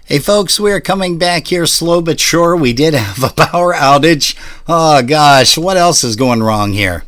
Hey folks, we're coming back here slow but sure. We did have a power outage. Oh gosh, what else is going wrong here?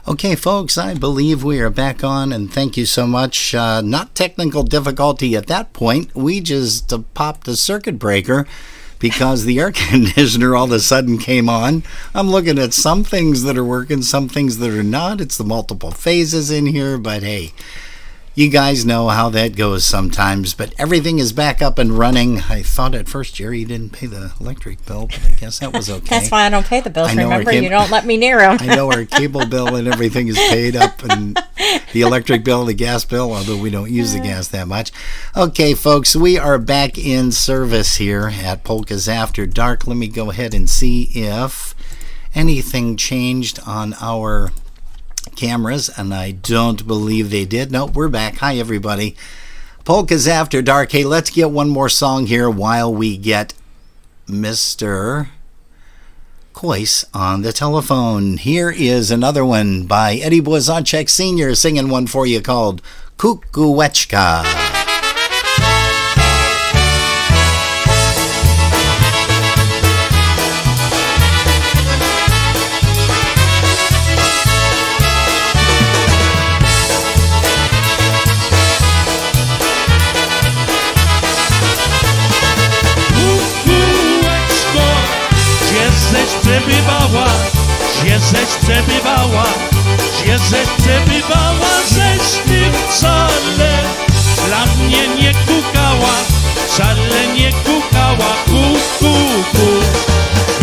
Okay, folks, I believe we are back on, and thank you so much. Not technical difficulty at that point. We just popped the circuit breaker because the air conditioner all of a sudden came on. I'm looking at some things that are working, some things that are not. It's the multiple phases in here, but hey, you guys know how that goes sometimes, but everything is back up and running. I thought at first Jerry didn't pay the electric bill, but I guess that was okay. That's why I don't pay the bills. Remember, you don't let me near them. I know our cable bill and everything is paid up, and the electric bill, the gas bill, although we don't use the gas that much. Okay, folks, we are back in service here at Polkas After Dark. Let me go ahead and see if anything changed on our cameras, and I don't believe they did. No, we're back. Hi, everybody. Polkas After Dark. Hey, let's get one more song here while we get Mr. Kois on the telephone. Here is another one by Eddie Błazonczyk Sr. singing one for you called Kukułeczka. Gdzie przebywała, żeś ty wcale dla mnie nie kukała, wcale nie kukała,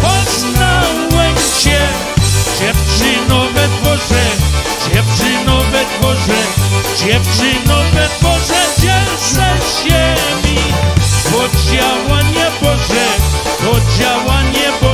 Poznałem cię, dziewczyno we dworze, dziewczyno we dworze, dziewczyno we dworze, cieszę się mi, to działanie Boże, to działanie Boże,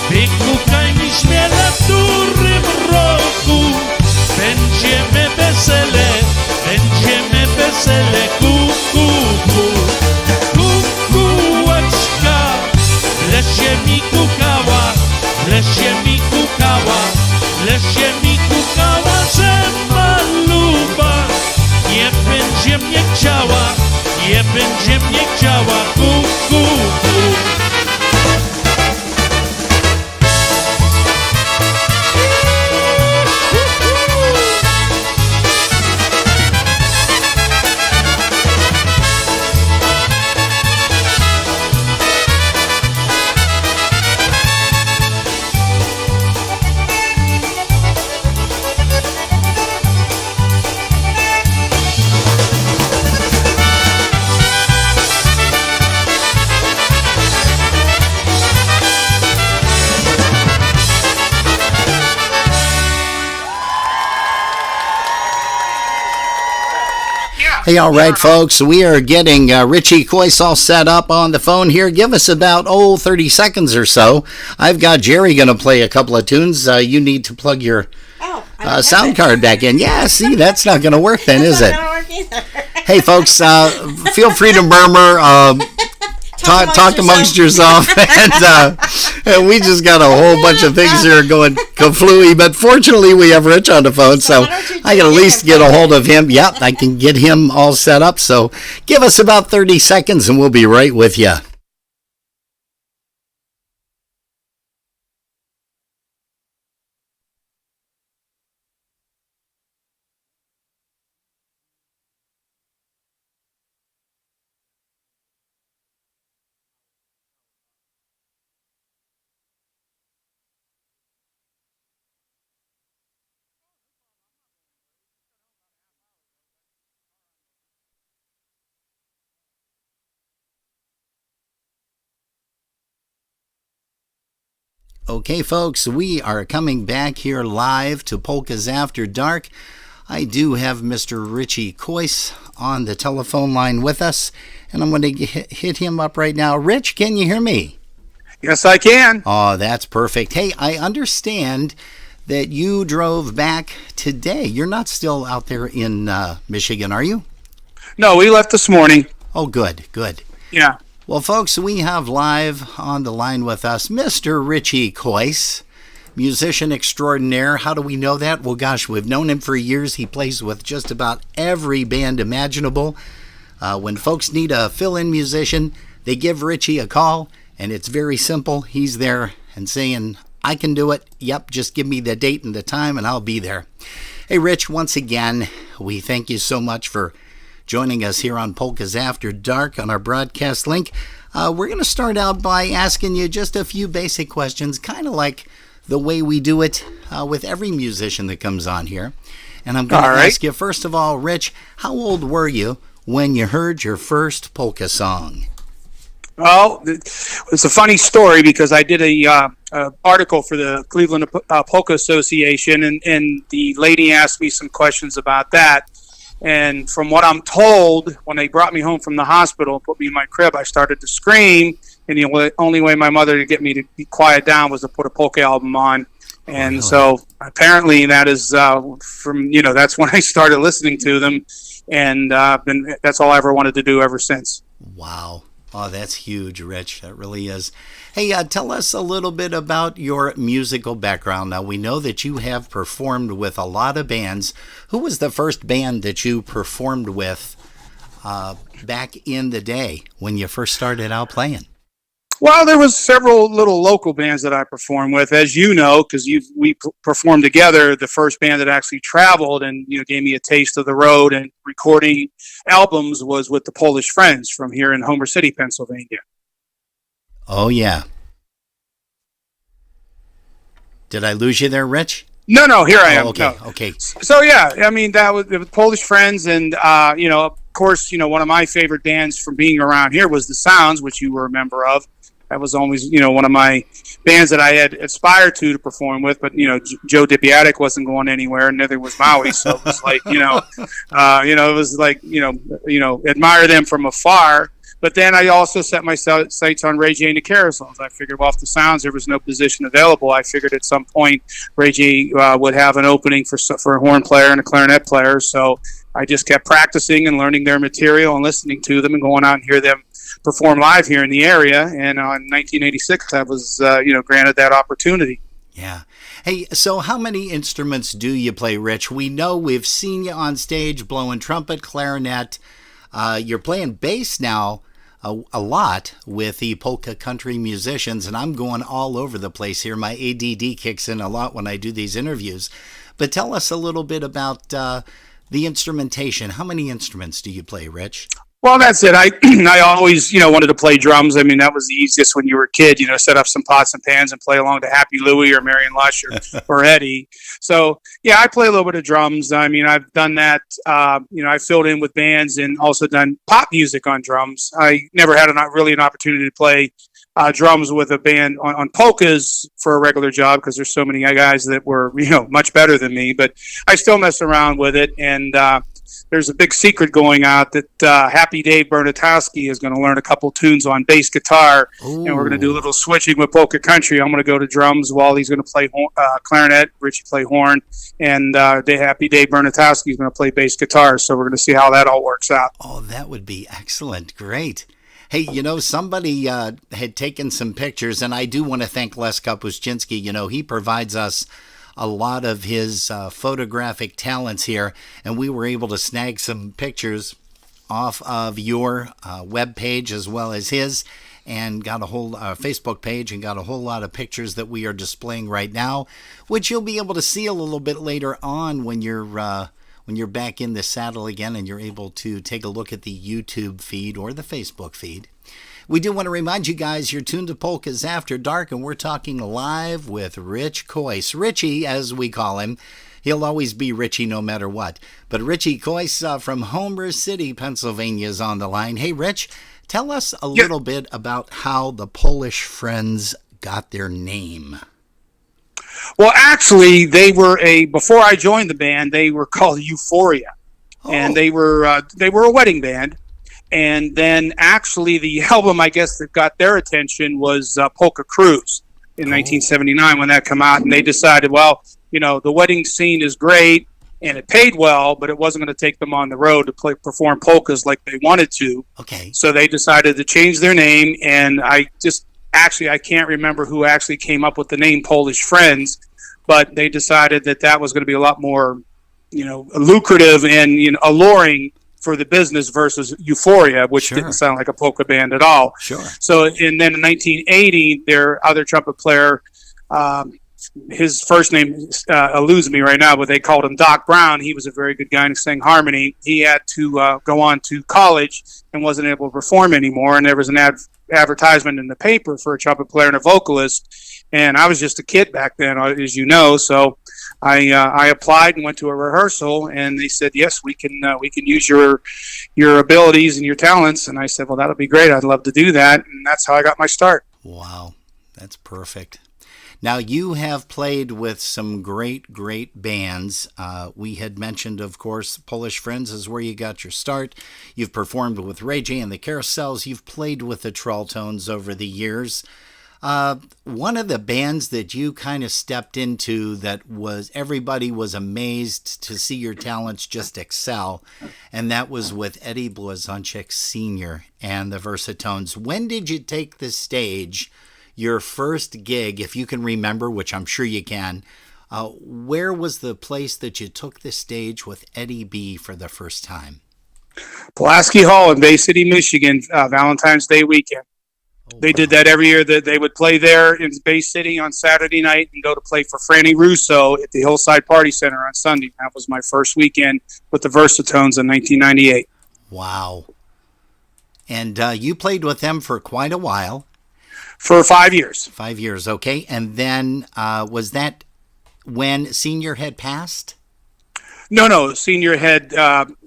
Wykukaj mi śmiele, w którym roku będziemy wesele, Kukułeczka, w lesie mi kukała, w lesie mi kukała, w lesie mi kukała, że maluba nie będzie mnie chciała, nie będzie mnie chciała, Hey, all right, folks, we are getting Richie Kois all set up on the phone here. Give us about, 30 seconds or so. I've got Jerry going to play a couple of tunes. You need to plug your sound card back in. Yeah, see, that's not going to work then, is it? Not going to work either. Hey, folks, feel free to murmur. Talk amongst yourself, and And we just got a whole bunch of things here going kaflooey, but fortunately we have Rich on the phone, so I can at least get a hold of him. Yep, I can get him all set up. So give us about 30 seconds and we'll be right with you. Okay, folks, we are coming back here live to Polkas After Dark. I do have Mr. Richie Coyce on the telephone line with us, and I'm going to hit him up right now. Rich, can you hear me? Yes, I can. Oh, that's perfect. Hey, I understand that you drove back today. You're not still out there in Michigan, are you? No, we left this morning. Oh, good, good. Yeah. Well, folks, we have live on the line with us Mr. Richie Coyce, musician extraordinaire. How do we know that? Well, gosh, we've known him for years. He plays with just about every band imaginable. When folks need a fill-in musician, they give Richie a call, and it's very simple. He's there and saying, I can do it. Yep, just give me the date and the time, and I'll be there. Hey, Rich, once again, we thank you so much for joining us here on Polkas After Dark on our broadcast link. We're going to start out by asking you just a few basic questions, kind of like the way we do it with every musician that comes on here. And I'm going to ask you, first of all, Rich, how old were you when you heard your first polka song? Well, it's a funny story because I did a article for the Cleveland Polka Association, and the lady asked me some questions about that. And from what I'm told, when they brought me home from the hospital and put me in my crib, I started to scream. And the only way my mother could get me to be quiet down was to put a polka album on. And so apparently that is that's when I started listening to them. And that's all I ever wanted to do ever since. Wow. Oh, that's huge, Rich. That really is. Hey, tell us a little bit about your musical background. Now, we know that you have performed with a lot of bands. Who was the first band that you performed with back in the day when you first started out playing? Well, there was several little local bands that I performed with, as you know, because we performed together. The first band that actually traveled and gave me a taste of the road and recording albums was with the Polish Friends from here in Homer City, Pennsylvania. Oh yeah. Did I lose you there, Rich? No, here I am. Okay, no. Okay. So yeah, I mean it was Polish Friends, and of course, one of my favorite bands from being around here was the Sounds, which you were a member of. That was always, one of my bands that I had aspired to perform with, but Joe DiBiase wasn't going anywhere, and neither was Maui. So it was like, it was like, admire them from afar. But then I also set my sights on Ray J and the Carousels. I figured, well, if the Sounds, there was no position available. I figured at some point Ray J would have an opening for a horn player and a clarinet player. So I just kept practicing and learning their material and listening to them and going out and hear them perform live here in the area. And in 1986, I was, granted that opportunity. Yeah. Hey, so how many instruments do you play, Rich? We know we've seen you on stage blowing trumpet, clarinet. You're playing bass now a lot with the polka country musicians, and I'm going all over the place here. My ADD kicks in a lot when I do these interviews. But tell us a little bit about the instrumentation. How many instruments do you play, Rich? Well, that's it. I always, wanted to play drums. I mean, that was the easiest when you were a kid, set up some pots and pans and play along to Happy Louie or Marion Lush or Eddie. So, yeah, I play a little bit of drums. I mean, I've done that. I filled in with bands and also done pop music on drums. I never had an opportunity to play drums with a band on polkas for a regular job because there's so many guys that were, much better than me. But I still mess around with it. And there's a big secret going out that Happy Dave Bernatowski is going to learn a couple tunes on bass guitar. Ooh. And we're going to do a little switching with polka country. I'm going to go to drums while he's going to play clarinet, Richie play horn, and Happy Dave Bernatowski is going to play bass guitar. So we're going to see how that all works out. Oh, that would be excellent. Great. Hey, somebody had taken some pictures, and I do want to thank Les Kapuscinski. He provides us a lot of his photographic talents here, and we were able to snag some pictures off of your web page as well as his, and got a whole Facebook page, and got a whole lot of pictures that we are displaying right now, which you'll be able to see a little bit later on when you're back in the saddle again and you're able to take a look at the YouTube feed or the Facebook feed. We do want to remind you guys you're tuned to Polkas After Dark, and we're talking live with Rich Coyce. Richie, as we call him. He'll always be Richie no matter what. But Richie Coyce from Homer City, Pennsylvania is on the line. Hey, Rich, tell us a little bit about how the Polish Friends got their name. Well, actually, before I joined the band, they were called Euphoria. Oh. And they were a wedding band. And then actually the album, I guess, that got their attention was Polka Cruise in 1979 when that came out. And they decided, well, the wedding scene is great and it paid well, but it wasn't going to take them on the road to perform polkas like they wanted to. Okay. So they decided to change their name. And I can't remember who actually came up with the name Polish Friends, but they decided that was going to be a lot more, lucrative and, alluring for the business versus Euphoria, which didn't sound like a polka band at all. Sure. So, and then in 1980, their other trumpet player, his first name eludes me right now, but they called him Doc Brown. He was a very good guy and sang harmony. He had to go on to college and wasn't able to perform anymore. And there was an advertisement in the paper for a trumpet player and a vocalist. And I was just a kid back then, as you know. So I applied and went to a rehearsal, and they said, yes, we can use your abilities and your talents. And I said, well, that'll be great. I'd love to do that. And that's how I got my start. Wow. That's perfect. Now, you have played with some great, great bands. We had mentioned, of course, Polish Friends is where you got your start. You've performed with Richie and the Carousels. You've played with the Trolltones over the years. One of the bands that you kind of stepped into that everybody was amazed to see your talents just excel, and that was with Eddie Blazonczyk Sr. and the Versatones. When did you take the stage? Your first gig, if you can remember, which I'm sure you can, where was the place that you took the stage with Eddie B for the first time? Pulaski Hall in Bay City, Michigan, Valentine's Day weekend. They did that every year. That they would play there in Bay City on Saturday night and go to play for Franny Russo at the Hillside Party Center on Sunday. That was my first weekend with the Versatones in 1998. Wow. And you played with them for quite a while. For 5 years. 5 years, okay. And then was that when Senior had passed? No. Senior had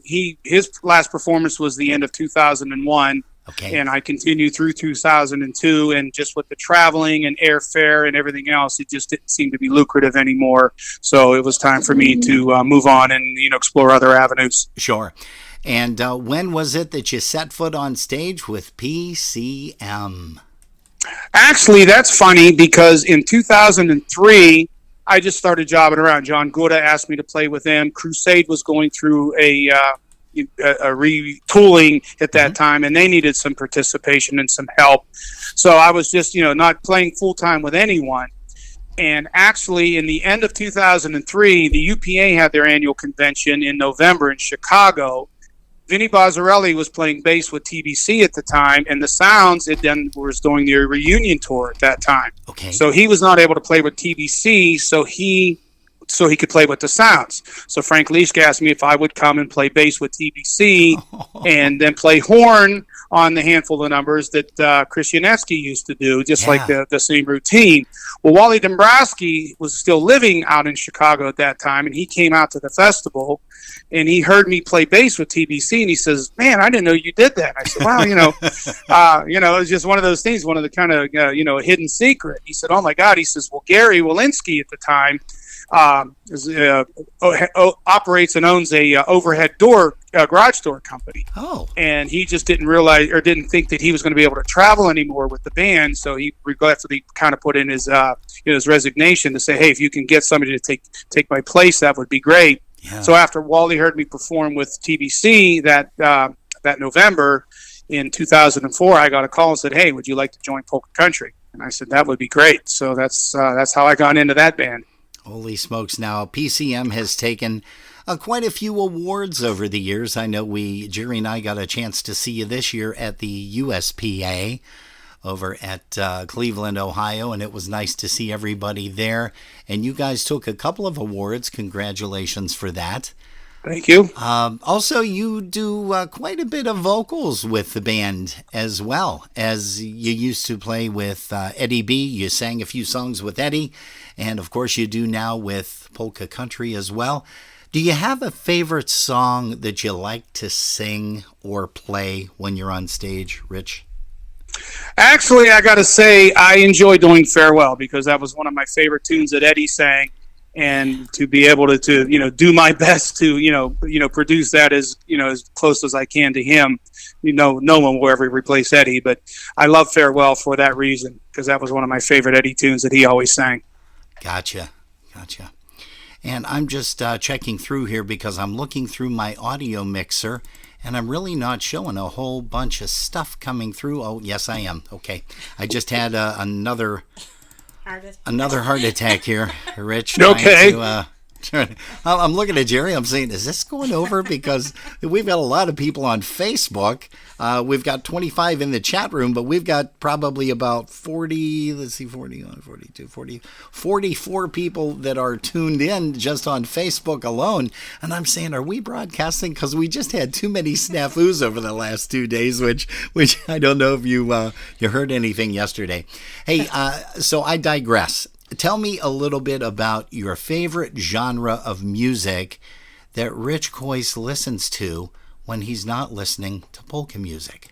his last performance was the end of 2001. Okay. And I continued through 2002, and just with the traveling and airfare and everything else, it just didn't seem to be lucrative anymore. So it was time for me to move on and explore other avenues. Sure. And when was it that you set foot on stage with PCM? Actually, that's funny because in 2003, I just started jobbing around. John Gouda asked me to play with them. Crusade was going through a retooling at that time, and they needed some participation and some help. So I was just, not playing full time with anyone. And actually, in the end of 2003, the UPA had their annual convention in November in Chicago. Vinny Bozzarelli was playing bass with TBC at the time, and the Sounds then was doing their reunion tour at that time. Okay. So he was not able to play with TBC, so he could play with the Sounds. So Frank Leishka asked me if I would come and play bass with TBC and then play horn on the handful of numbers that Chris Yanetsky used to do, just like the same routine. Well, Wally Dombrowski was still living out in Chicago at that time, and he came out to the festival, and he heard me play bass with TBC, and he says, "Man, I didn't know you did that." I said, "Wow, it was just one of those things, one of the kind of, a hidden secret." He said, "Oh my God," he says, "Well, Gary Walensky at the time operates and owns a overhead door garage door company. Oh, and he just didn't realize or didn't think that he was going to be able to travel anymore with the band. So he regretfully kind of put in his resignation to say, hey, if you can get somebody to take my place, that would be great." Yeah. So after Wally heard me perform with TBC that November, in 2004, I got a call and said, "Hey, would you like to join Polka Country?" And I said, "That would be great." So that's how I got into that band. Holy smokes! Now PCM has taken quite a few awards over the years. I know Jerry and I got a chance to see you this year at the USPA over at Cleveland, Ohio, and it was nice to see everybody there. And you guys took a couple of awards. Congratulations for that. Thank you. Also, you do quite a bit of vocals with the band as well, as you used to play with Eddie B. You sang a few songs with Eddie, and of course you do now with Polka Country as well. Do you have a favorite song that you like to sing or play when you're on stage, Rich? Actually, I got to say, I enjoy doing Farewell because that was one of my favorite tunes that Eddie sang, and to be able to do my best to produce that as close as I can to him. No one will ever replace Eddie, but I love Farewell for that reason because that was one of my favorite Eddie tunes that he always sang. Gotcha. And I'm just checking through here because I'm looking through my audio mixer, and I'm really not showing a whole bunch of stuff coming through. Oh, yes, I am. Okay. I just had another heart attack here, Rich. Okay. I'm looking at Jerry. I'm saying, is this going over? Because we've got a lot of people on Facebook. We've got 25 in the chat room, but we've got probably about 44 people that are tuned in just on Facebook alone. And I'm saying, are we broadcasting? Because we just had too many snafus over the last 2 days, which I don't know if you heard anything yesterday. Hey, so I digress. Tell me a little bit about your favorite genre of music that Rich Coyce listens to when he's not listening to polka music.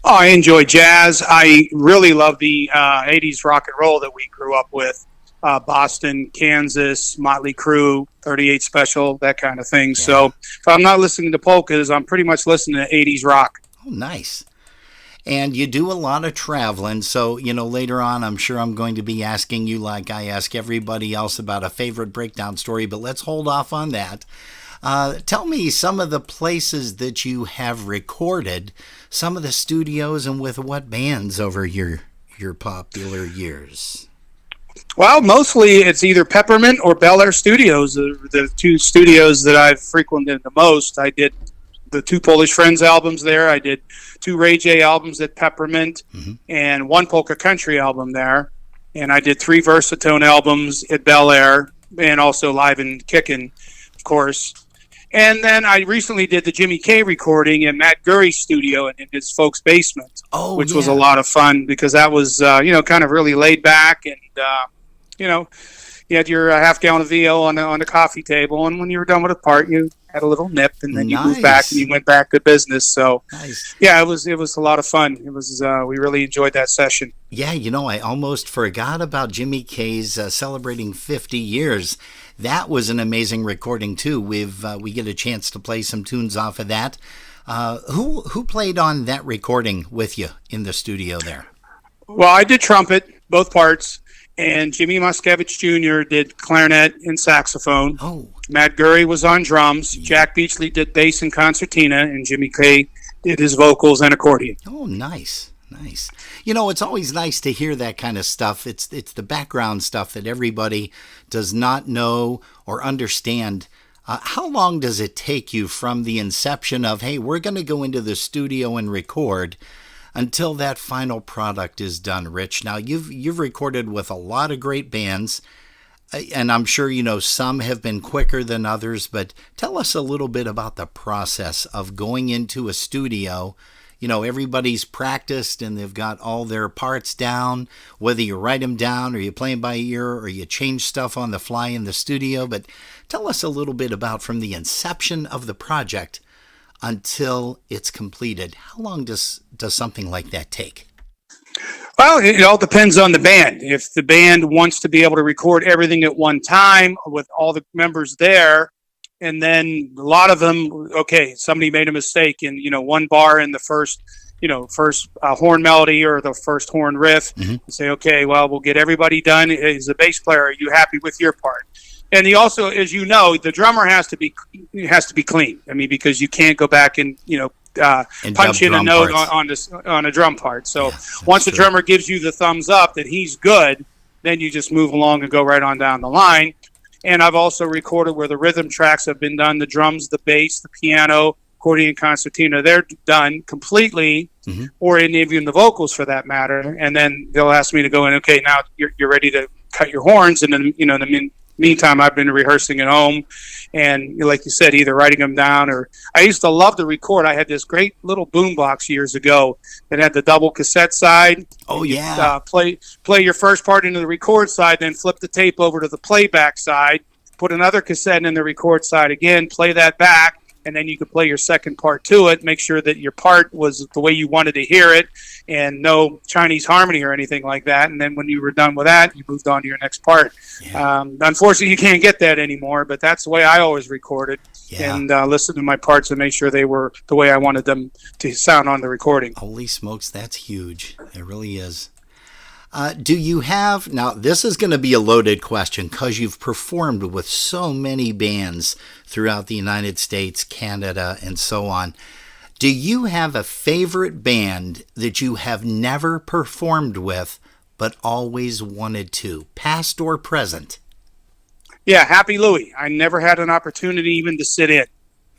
Oh, I enjoy jazz. I really love the 80s rock and roll that we grew up with. Boston, Kansas, Motley Crue, 38 Special, that kind of thing. Yeah. So if I'm not listening to polkas, I'm pretty much listening to 80s rock. Oh, nice. And you do a lot of traveling, so, later on I'm sure I'm going to be asking you, like I ask everybody else, about a favorite breakdown story, but let's hold off on that. Tell me some of the places that you have recorded, some of the studios, and with what bands over your popular years. Well, mostly it's either Peppermint or Bel Air Studios, the two studios that I've frequented the most. I did the 2 Polish Friends albums there. I did 2 Ray J albums at Peppermint, and 1 Polka Country album there. And I did 3 Versatone albums at Bel Air, and also Live and Kickin', of course. And then I recently did the Jimmy K recording in Matt Gurry's studio in his folks' basement, which was a lot of fun because that was, kind of really laid back, and, you had your half gallon of VO on the coffee table, and when you were done with a part, you had a little nip, and then you moved back and you went back to business. So, yeah, it was a lot of fun. It was we really enjoyed that session. Yeah, I almost forgot about Jimmy K's celebrating 50 years. That was an amazing recording too. We get a chance to play some tunes off of that. Who played on that recording with you in the studio there? Well, I did trumpet, both parts. And Jimmy Muskevich Jr. did clarinet and saxophone. Oh. Matt Gurry was on drums. Jack Beachley did bass and concertina. And Jimmy K did his vocals and accordion. Oh, nice. It's always nice to hear that kind of stuff. It's the background stuff that everybody does not know or understand. How long does it take you from the inception of, hey, we're going to go into the studio and record, until that final product is done, Rich? Now, you've recorded with a lot of great bands, and I'm sure some have been quicker than others, but tell us a little bit about the process of going into a studio. Everybody's practiced and they've got all their parts down, whether you write them down or you play them by ear or you change stuff on the fly in the studio. But tell us a little bit about from the inception of the project until it's completed. How long does something like that take? Well, it all depends on the band. If the band wants to be able to record everything at one time with all the members there, and then a lot of them, somebody made a mistake in, one bar in the first horn melody or the first horn riff, and say, okay, well, we'll get everybody done. As a bass player, are you happy with your part? And he also, as you know, the drummer has to be clean. I mean, because you can't go back and punch in a note on a drum part. So once the drummer gives you the thumbs up that he's good, then you just move along and go right on down the line. And I've also recorded where the rhythm tracks have been done, the drums, the bass, the piano, accordion, concertina, they're done completely, or even the vocals for that matter. And then they'll ask me to go in, okay, now you're ready to cut your horns. And then, in the meantime, I've been rehearsing at home. And like you said, either writing them down or I used to love to record. I had this great little boombox years ago that had the double cassette side. Oh, yeah. Play your first part into the record side, then flip the tape over to the playback side, put another cassette in the record side again, play that back, and then you could play your second part to it, make sure that your part was the way you wanted to hear it, and no Chinese harmony or anything like that. And then when you were done with that, you moved on to your next part. Yeah. Unfortunately, you can't get that anymore, but that's the way I always recorded and listened to my parts and make sure they were the way I wanted them to sound on the recording. Holy smokes, that's huge. It really is. Do you have, now this is going to be a loaded question because you've performed with so many bands throughout the United States, Canada, and so on. Do you have a favorite band that you have never performed with but always wanted to, past or present? Yeah, Happy Louie. I never had an opportunity even to sit in.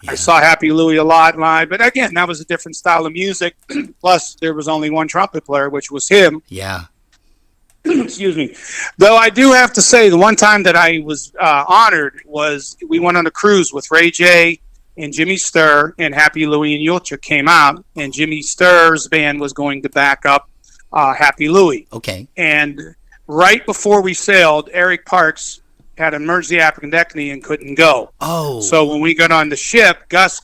Yeah. I saw Happy Louie a lot live, but again, that was a different style of music. Plus, there was only one trumpet player, which was him. Yeah. Excuse me. Though I do have to say, the one time that I was honored was we went on a cruise with Ray J and Jimmy Sturr, and Happy Louie and Yulcha came out, and Jimmy Sturr's band was going to back up Happy Louie. Okay. And right before we sailed, Eric Parks had an emergency appendectomy and couldn't go. Oh. So when we got on the ship, Gus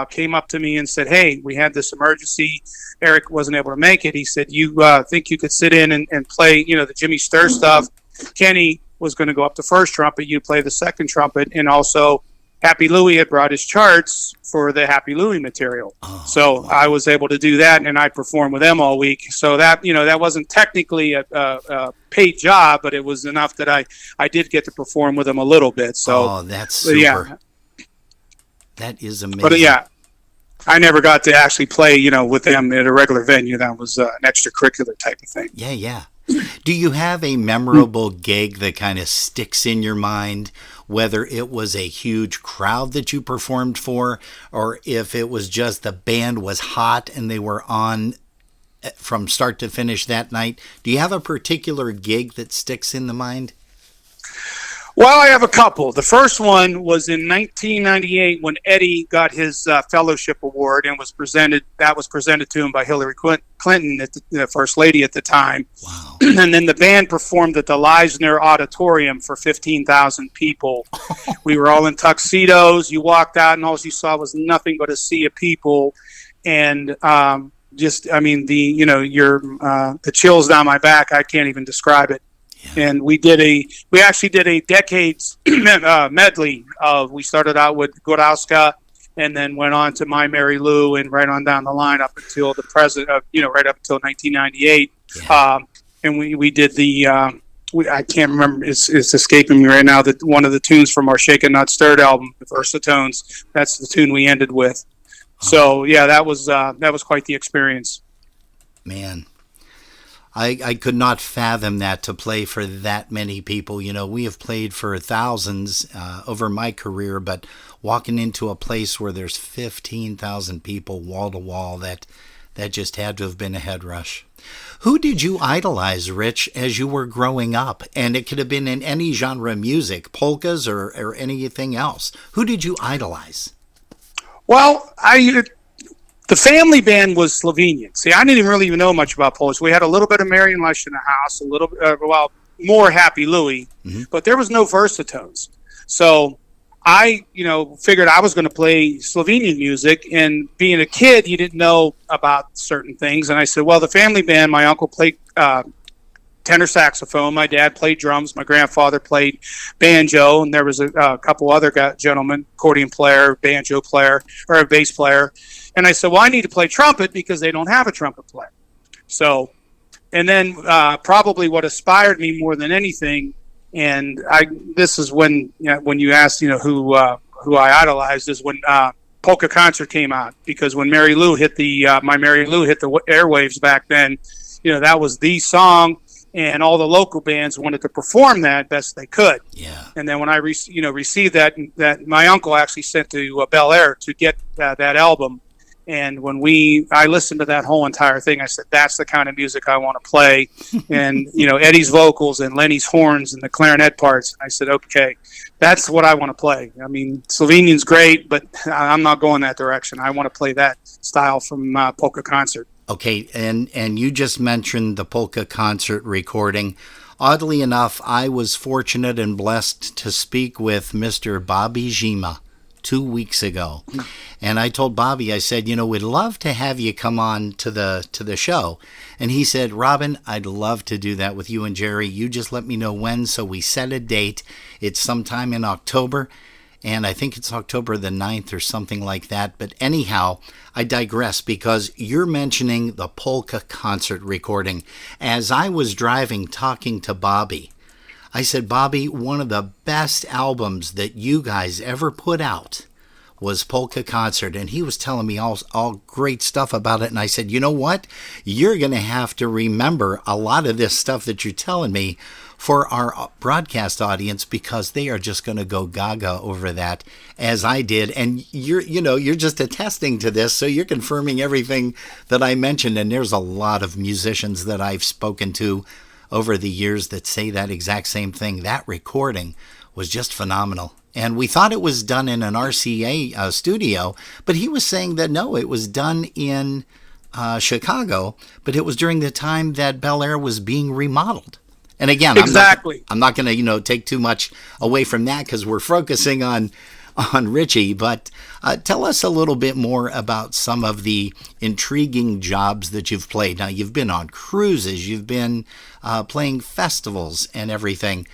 came up to me and said, hey, we had this emergency. Eric wasn't able to make it. He said, you think you could sit in and play, the Jimmy Sturr stuff. Kenny was going to go up the first trumpet. You play the second trumpet. And also Happy Louie had brought his charts for the Happy Louie material. Oh, so wow. I was able to do that, and I performed with them all week. So that, that wasn't technically a paid job, but it was enough that I did get to perform with them a little bit. So that's super. Yeah. That is amazing. But yeah, I never got to actually play, with them at a regular venue. That was an extracurricular type of thing. Yeah, yeah. Do you have a memorable gig that kind of sticks in your mind, whether it was a huge crowd that you performed for, or if it was just the band was hot and they were on from start to finish that night? Do you have a particular gig that sticks in the mind? Well, I have a couple. The first one was in 1998 when Eddie got his fellowship award and was presented to him by Hillary Clinton, the First Lady at the time. Wow. And then the band performed at the Leisner Auditorium for 15,000 people. We were all in tuxedos. You walked out and all you saw was nothing but a sea of people. And the chills down my back, I can't even describe it. Yeah. And we actually did a decades medley of, we started out with Góralska and then went on to My Mary Lou and right on down the line up until the present, right up until 1998. Yeah. And we did I can't remember, it's escaping me right now, that one of the tunes from our Shaken Not Stirred album, the Versatones, that's the tune we ended with. Oh. So yeah, that was quite the experience. Man. I could not fathom that, to play for that many people. We have played for thousands over my career, but walking into a place where there's 15,000 people wall to wall, that just had to have been a head rush. Who did you idolize, Rich, as you were growing up? And it could have been in any genre of music, polkas or anything else. Who did you idolize? Well, the family band was Slovenian. See, I didn't really even know much about Polish. We had a little bit of Marian Lush in the house, a little more Happy Louie, but there was no Versatones. So I, figured I was going to play Slovenian music, and being a kid, you didn't know about certain things. And I said, well, the family band, my uncle played tenor saxophone, my dad played drums, my grandfather played banjo, and there was a couple other gentlemen, accordion player, banjo player, or a bass player. And I said, well, I need to play trumpet because they don't have a trumpet player. So, and then probably what inspired me more than anything, and this is when you asked, who I idolized, is when Polka Concert came out, because when Mary Lou hit the My Mary Lou hit the airwaves back then, that was the song, and all the local bands wanted to perform that best they could. Yeah. And then when I received that my uncle actually sent to Bel Air to get that album. And when I listened to that whole entire thing, I said, that's the kind of music I want to play. And, Eddie's vocals and Lenny's horns and the clarinet parts. I said, okay, that's what I want to play. I mean, Slovenian's great, but I'm not going that direction. I want to play that style from Polka Concert. Okay, and you just mentioned the Polka Concert recording. Oddly enough, I was fortunate and blessed to speak with Mr. Bobby Zima 2 weeks ago. And I told Bobby, I said, we'd love to have you come on to the show. And he said, Robin, I'd love to do that with you and Jerry. You just let me know when. So we set a date. It's sometime in October. And I think it's October the 9th or something like that. But anyhow, I digress, because you're mentioning the Polka Concert recording. As I was driving talking to Bobby, I said, Bobby, one of the best albums that you guys ever put out was Polka Concert. And he was telling me all great stuff about it. And I said, you know what? You're going to have to remember a lot of this stuff that you're telling me for our broadcast audience, because they are just going to go gaga over that, as I did. And you're just attesting to this, so you're confirming everything that I mentioned. And there's a lot of musicians that I've spoken to over the years that say that exact same thing. That recording was just phenomenal. And we thought it was done in an RCA studio, but he was saying that no, it was done in Chicago, but it was during the time that Bel Air was being remodeled. And again, exactly. I'm not going to take too much away from that, because we're focusing on Richie. But tell us a little bit more about some of the intriguing jobs that you've played. Now, you've been on cruises, you've been playing festivals and everything.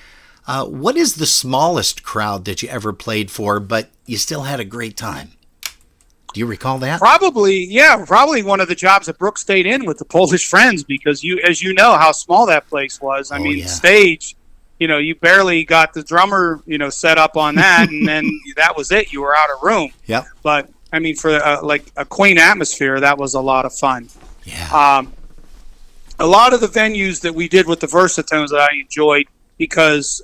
What is the smallest crowd that you ever played for, but you still had a great time? Do you recall that? Probably one of the jobs at Brook State Inn with the Polish Friends, because as you know how small that place was. I mean, stage, you barely got the drummer, set up on that, and then that was it. You were out of room. Yep. But I mean, for like a quaint atmosphere, that was a lot of fun. Yeah. A lot of the venues that we did with the Versatones that I enjoyed, because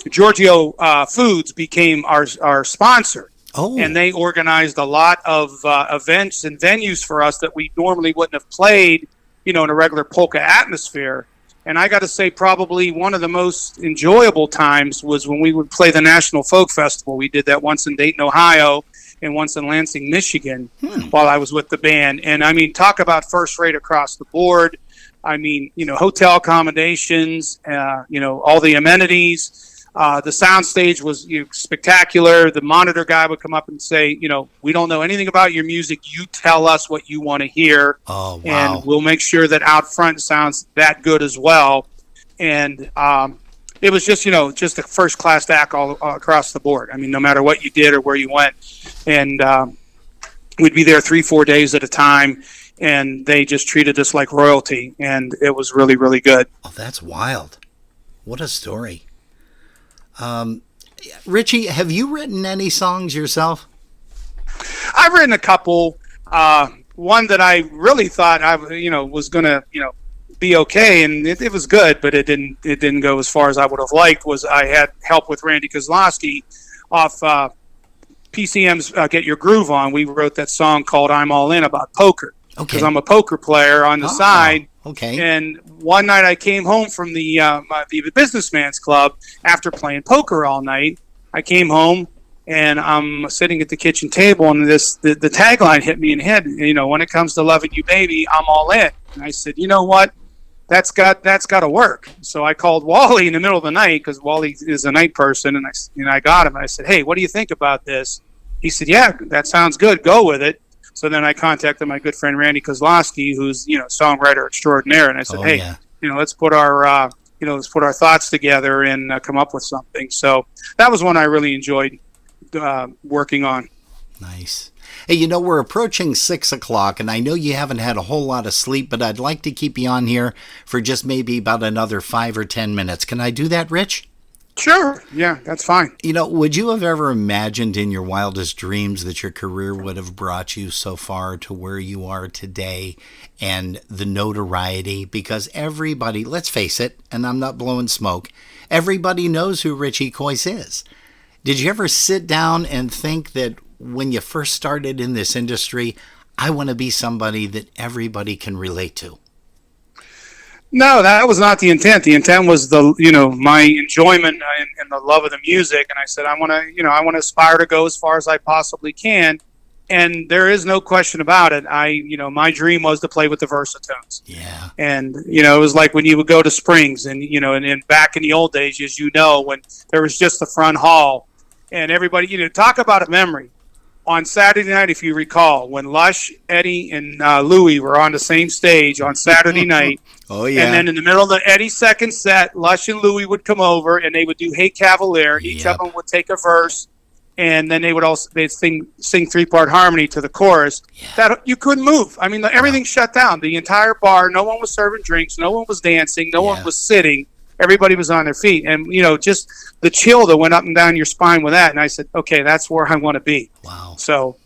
Giorgio Foods became our sponsor. Oh. And they organized a lot of events and venues for us that we normally wouldn't have played, in a regular polka atmosphere. And I got to say, probably one of the most enjoyable times was when we would play the National Folk Festival. We did that once in Dayton, Ohio, and once in Lansing, Michigan, while I was with the band. And I mean, talk about first rate across the board. I mean, hotel accommodations, all the amenities. The sound stage was spectacular. The monitor guy would come up and say, we don't know anything about your music. You tell us what you want to hear. Oh, wow. And we'll make sure that out front sounds that good as well. And it was just a first-class act all across the board. I mean, no matter what you did or where you went. And we'd be there 3-4 days at a time, and they just treated us like royalty. And it was really, really good. Oh, that's wild. What a story. Richie, have you written any songs yourself? I've written a couple. One that I really thought I was going to, be okay, and it was good, but it didn't go as far as I would have liked. Was I had help with Randy Kozlowski off PCM's Get Your Groove On. We wrote that song called I'm All In about poker. Okay. Because I'm a poker player on the side. Okay. And one night I came home from the Businessman's Club after playing poker all night. I came home and I'm sitting at the kitchen table, and the tagline hit me in the head. When it comes to loving you, baby, I'm all in. And I said, you know what? That's got to work. So I called Wally in the middle of the night, because Wally is a night person, and I got him. And I said, hey, what do you think about this? He said, yeah, that sounds good. Go with it. So then I contacted my good friend Randy Kozlowski, who's songwriter extraordinaire, and I said, let's put our thoughts together and come up with something. So that was one I really enjoyed working on. Nice. Hey, we're approaching 6 o'clock, and I know you haven't had a whole lot of sleep, but I'd like to keep you on here for just maybe about another 5 or 10 minutes. Can I do that, Rich? Sure. Yeah, that's fine. Would you have ever imagined in your wildest dreams that your career would have brought you so far to where you are today and the notoriety? Because everybody, let's face it, and I'm not blowing smoke, everybody knows who Richie Coyce is. Did you ever sit down and think that when you first started in this industry, I want to be somebody that everybody can relate to? No, that was not the intent. The intent was my enjoyment and the love of the music. And I said, I want to aspire to go as far as I possibly can. And there is no question about it. My dream was to play with the Versatones. Yeah. And, it was like when you would go to Springs and back in the old days, as when there was just the front hall and everybody, talk about a memory. On Saturday night, if you recall, when Lush, Eddie, and Louie were on the same stage on Saturday night. Oh, yeah. And then in the middle of Eddie's second set, Lush and Louie would come over, and they would do Hey Cavalier. Each of them would take a verse, and then they'd sing three-part harmony to the chorus. Yeah. That you couldn't move. I mean, everything shut down. The entire bar, no one was serving drinks, no one was dancing, no one was sitting. Everybody was on their feet. And, just the chill that went up and down your spine with that. And I said, okay, that's where I want to be. Wow. So,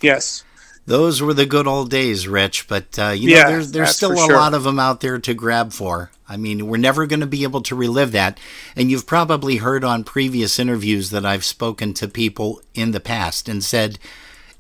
yes. Those were the good old days, Rich. But, there's still a lot of them out there to grab for. I mean, we're never going to be able to relive that. And you've probably heard on previous interviews that I've spoken to people in the past and said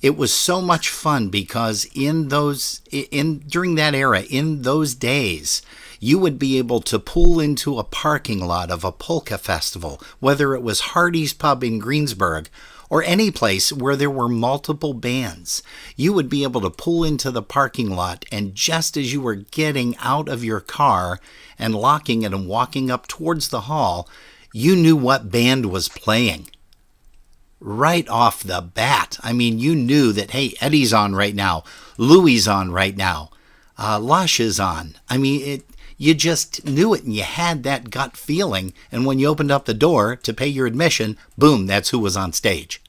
it was so much fun because during that era, in those days, you would be able to pull into a parking lot of a polka festival, whether it was Hardy's Pub in Greensburg or any place where there were multiple bands. You would be able to pull into the parking lot, and just as you were getting out of your car and locking it and walking up towards the hall, you knew what band was playing. Right off the bat. I mean, you knew that, hey, Eddie's on right now. Louie's on right now. Lush is on. I mean, you just knew it, and you had that gut feeling. And when you opened up the door to pay your admission, boom, that's who was on stage.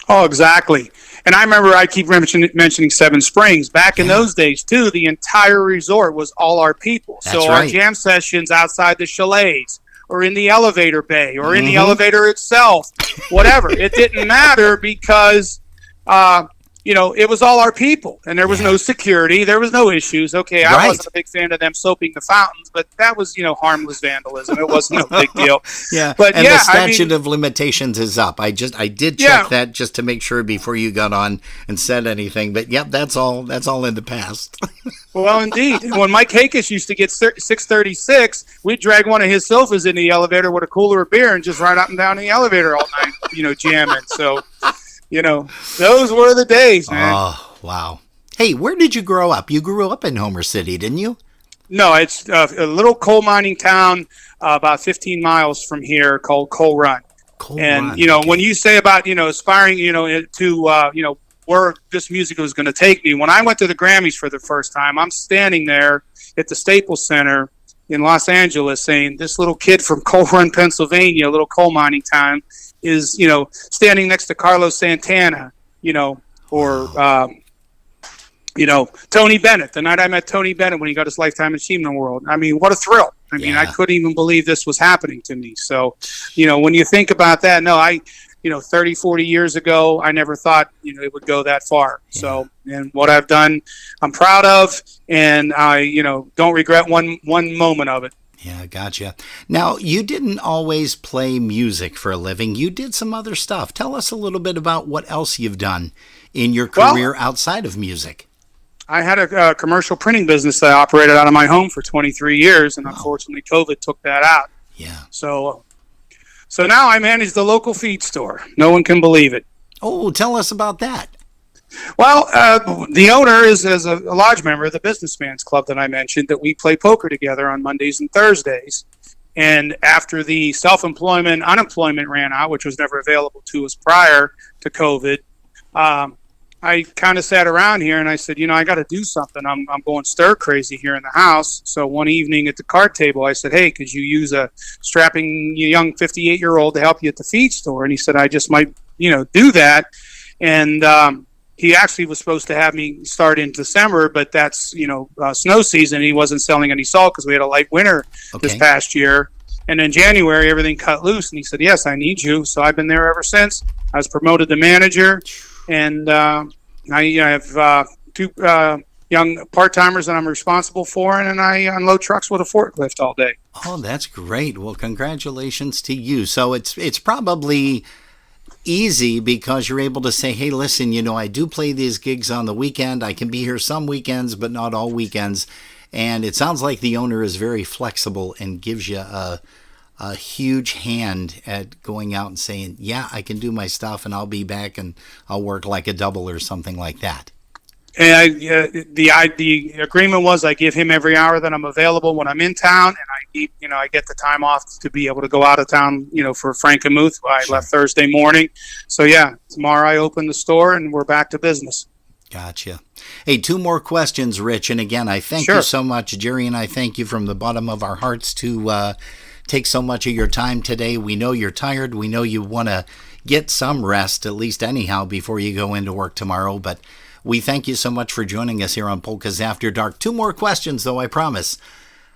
Oh, exactly. And I remember I keep mentioning Seven Springs. Back in those days, too, the entire resort was all our people. That's so right. Our jam sessions outside the chalets or in the elevator bay or in the elevator itself, whatever. It didn't matter because it was all our people, and there was no security. There was no issues. Okay, I wasn't a big fan of them soaping the fountains, but that was, harmless vandalism. It wasn't no big deal. But the statute of limitations is up. I did check that just to make sure before you got on and said anything. But that's all in the past. Well, indeed. And when Mike Hakis used to get 636, we'd drag one of his sofas in the elevator with a cooler of beer and just ride up and down the elevator all night, jamming. So. Those were the days, man. Oh, wow. Hey, where did you grow up? You grew up in Homer City, didn't you? No, it's a little coal mining town about 15 miles from here called Coal Run. When you say about, aspiring, to, where this music was going to take me, when I went to the Grammys for the first time, I'm standing there at the Staples Center in Los Angeles saying, this little kid from Coal Run, Pennsylvania, a little coal mining town, is, standing next to Carlos Santana, or Tony Bennett. The night I met Tony Bennett when he got his Lifetime Achievement Award. I mean, what a thrill. I mean, I couldn't even believe this was happening to me. So, when you think about that, 30, 40 years ago, I never thought, it would go that far. Yeah. So, and what I've done, I'm proud of, and I, don't regret one moment of it. Yeah, gotcha. Now, you didn't always play music for a living. You did some other stuff. Tell us a little bit about what else you've done in your career outside of music. I had a commercial printing business that I operated out of my home for 23 years, and unfortunately COVID took that out. Yeah. So now I manage the local feed store. No one can believe it. Oh, tell us about that. Well, the owner is a lodge member of the Businessman's Club that I mentioned, that we play poker together on Mondays and Thursdays. And after the unemployment ran out, which was never available to us prior to COVID, I kind of sat around here and I said, I got to do something. I'm going stir crazy here in the house. So one evening at the card table, I said, hey, could you use a strapping young 58-year-old to help you at the feed store? And he said, I just might, do that. And he actually was supposed to have me start in December, but that's, snow season. He wasn't selling any salt because we had a light winter this past year. And in January, everything cut loose, and he said, "Yes, I need you." So I've been there ever since. I was promoted to manager, and I have two young part-timers that I'm responsible for, and I unload trucks with a forklift all day. Oh, that's great. Well, congratulations to you. So it's probably easy because you're able to say, hey, listen, I do play these gigs on the weekend. I can be here some weekends, but not all weekends. And it sounds like the owner is very flexible and gives you a huge hand at going out and saying, yeah, I can do my stuff and I'll be back and I'll work like a double or something like that. And the agreement was I give him every hour that I'm available when I'm in town, and I get the time off to be able to go out of town, for Frank and Muth. I left Thursday morning. So yeah, tomorrow I open the store and we're back to business. Gotcha. Hey, 2 more questions, Rich. And again, I thank you so much. Jerry and I thank you from the bottom of our hearts to take so much of your time today. We know you're tired. We know you want to get some rest, at least anyhow, before you go into work tomorrow. But we thank you so much for joining us here on Polkas After Dark. 2 more questions, though, I promise.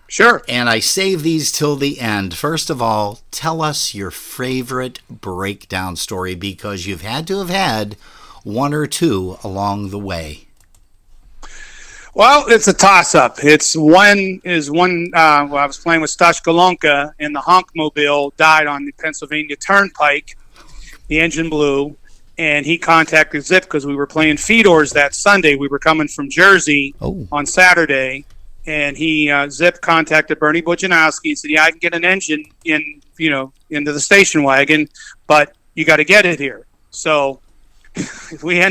Sure. And I save these till the end. First of all, tell us your favorite breakdown story, because you've had to have had 1 or 2 along the way. Well, it's a toss-up. I was playing with Stash Golonka, and the Honkmobile died on the Pennsylvania Turnpike. The engine blew. And he contacted Zip because we were playing Fedor's that Sunday. We were coming from Jersey on Saturday, and Zip contacted Bernie Bujanowski and said, "Yeah, I can get an engine into the station wagon, but you got to get it here." So we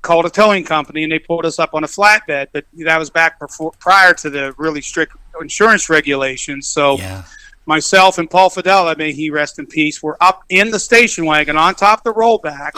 called a towing company, and they pulled us up on a flatbed. But that was back prior to the really strict insurance regulations. So. Yeah. Myself and Paul Fidella, may he rest in peace, were up in the station wagon on top of the rollback,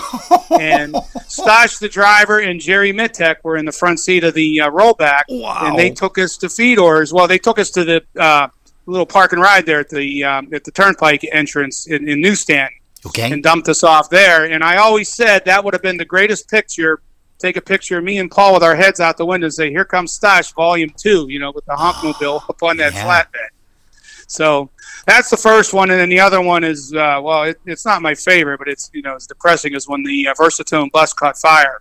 and Stash, the driver, and Jerry Mitek were in the front seat of the rollback, and they took us to Fedor's. Well, they took us to the little park and ride there at the Turnpike entrance in Newstand, and dumped us off there. And I always said that would have been the greatest picture. Take a picture of me and Paul with our heads out the window and say, "Here comes Stash, Volume 2," with the Honkmobile up on that flatbed. So that's the first one, and then the other one is it's not my favorite, but it's it's depressing. Is when the Versatone bus caught fire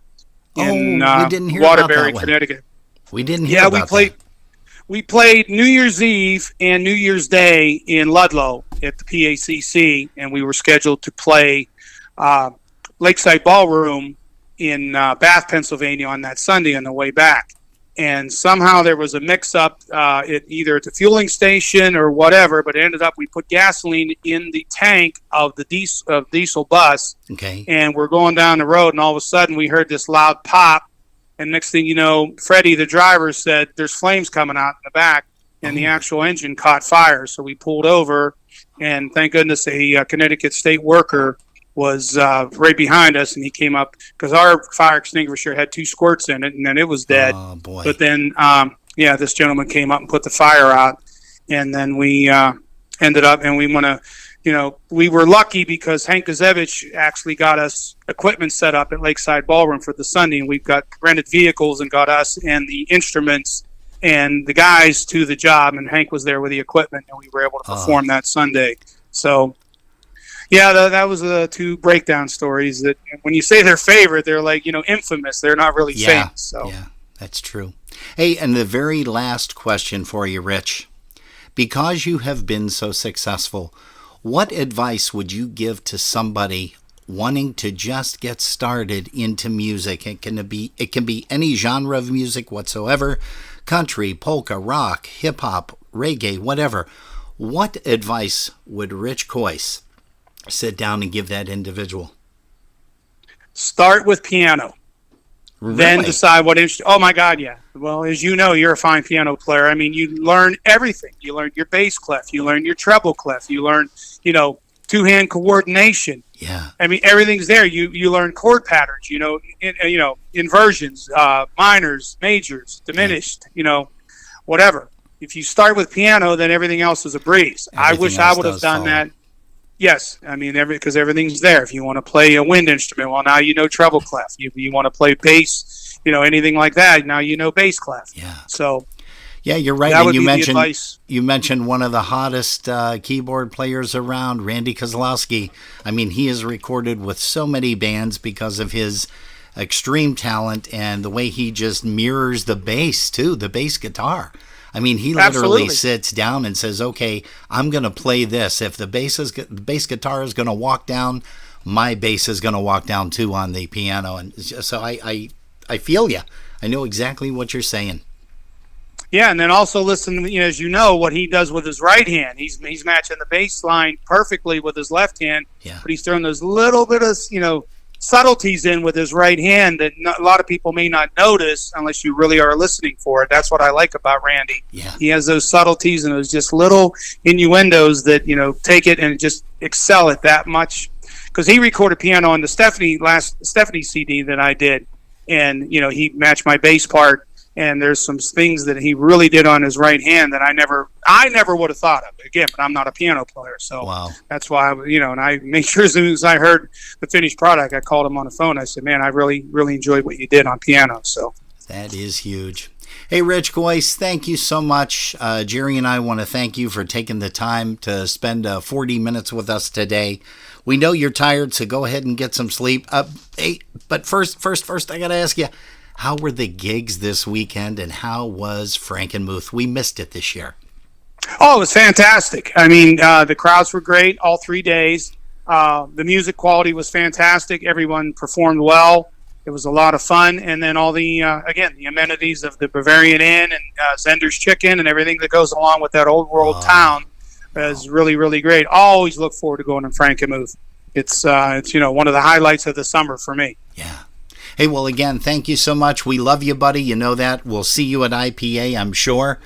in Waterbury, Connecticut. We didn't hear about that. We played New Year's Eve and New Year's Day in Ludlow at the PACC, and we were scheduled to play Lakeside Ballroom in Bath, Pennsylvania on that Sunday on the way back. And somehow there was a mix-up either at the fueling station or whatever, but it ended up we put gasoline in the tank of the diesel bus. Okay. And we're going down the road, and all of a sudden we heard this loud pop. And next thing you know, Freddie, the driver, said, "There's flames coming out in the back," and the actual engine caught fire. So we pulled over, and thank goodness a Connecticut state worker was right behind us, and he came up because our fire extinguisher had 2 squirts in it, and then it was dead. Oh, boy. But then, this gentleman came up and put the fire out, and then we ended up, and we want to, we were lucky because Hank Gazevich actually got us equipment set up at Lakeside Ballroom for the Sunday, and we've got rented vehicles and got us and the instruments and the guys to the job, and Hank was there with the equipment, and we were able to perform that Sunday. So... yeah, that was the 2 breakdown stories that when you say they're favorite, they're like, infamous. They're not really famous. So. Yeah, that's true. Hey, and the very last question for you, Rich. Because you have been so successful, what advice would you give to somebody wanting to just get started into music? It can be any genre of music whatsoever, country, polka, rock, hip-hop, reggae, whatever. What advice would Rich Coyce sit down and give that individual? Start with piano. Really? Then decide what instrument. Oh my God, yeah. Well, as you know, you're a fine piano player. I mean, you learn everything. You learn your bass clef. You learn your treble clef. You learn, two-hand coordination. Yeah. I mean, everything's there. You learn chord patterns. Inversions, minors, majors, diminished. Whatever. If you start with piano, then everything else is a breeze. I wish I would have done that. Yes, I mean because everything's there. If you want to play a wind instrument, well, now you know treble clef. You want to play bass, anything like that. Now you know bass clef. Yeah. So Yeah, you're right. That And would you be the mentioned advice. you mentioned one of the hottest keyboard players around, Randy Kozlowski. I mean, he is recorded with so many bands because of his extreme talent and the way he just mirrors the bass too, the bass guitar. I mean, he literally Absolutely. sits down and says, "Okay, I'm going to play this. If the bass guitar is going to walk down, my bass is going to walk down too on the piano." And so I feel you. I know exactly what you're saying. Yeah, and then also listen, as you know, what he does with his right hand. He's matching the bass line perfectly with his left hand, Yeah. but he's throwing those little bit of, subtleties in with his right hand that a lot of people may not notice unless you really are listening for it. That's what I like about Randy. Yeah. He has those subtleties and those just little innuendos that, take it and just excel it that much. Because he recorded piano on the Stephanie CD that I did, and he matched my bass part. And there's some things that he really did on his right hand that I never would have thought of. Again, but I'm not a piano player, so Wow. that's why and I made sure as soon as I heard the finished product, I called him on the phone. I said, "Man, I really, really enjoyed what you did on piano." So That is huge. Hey, Rich Goyce, thank you so much. Jerry and I want to thank you for taking the time to spend 40 minutes with us today. We know you're tired, so go ahead and get some sleep. Hey, but first, I got to ask you, how were the gigs this weekend, and how was Frankenmuth? We missed it this year. Oh, it was fantastic. I mean, the crowds were great all 3 days. The music quality was fantastic. Everyone performed well. It was a lot of fun. And then all the, the amenities of the Bavarian Inn and Zender's Chicken and everything that goes along with that old world town is really, really great. Always look forward to going to Frankenmuth. It's one of the highlights of the summer for me. Yeah. Hey, well, again, thank you so much. We love you, buddy. You know that. We'll see you at IPA, I'm sure.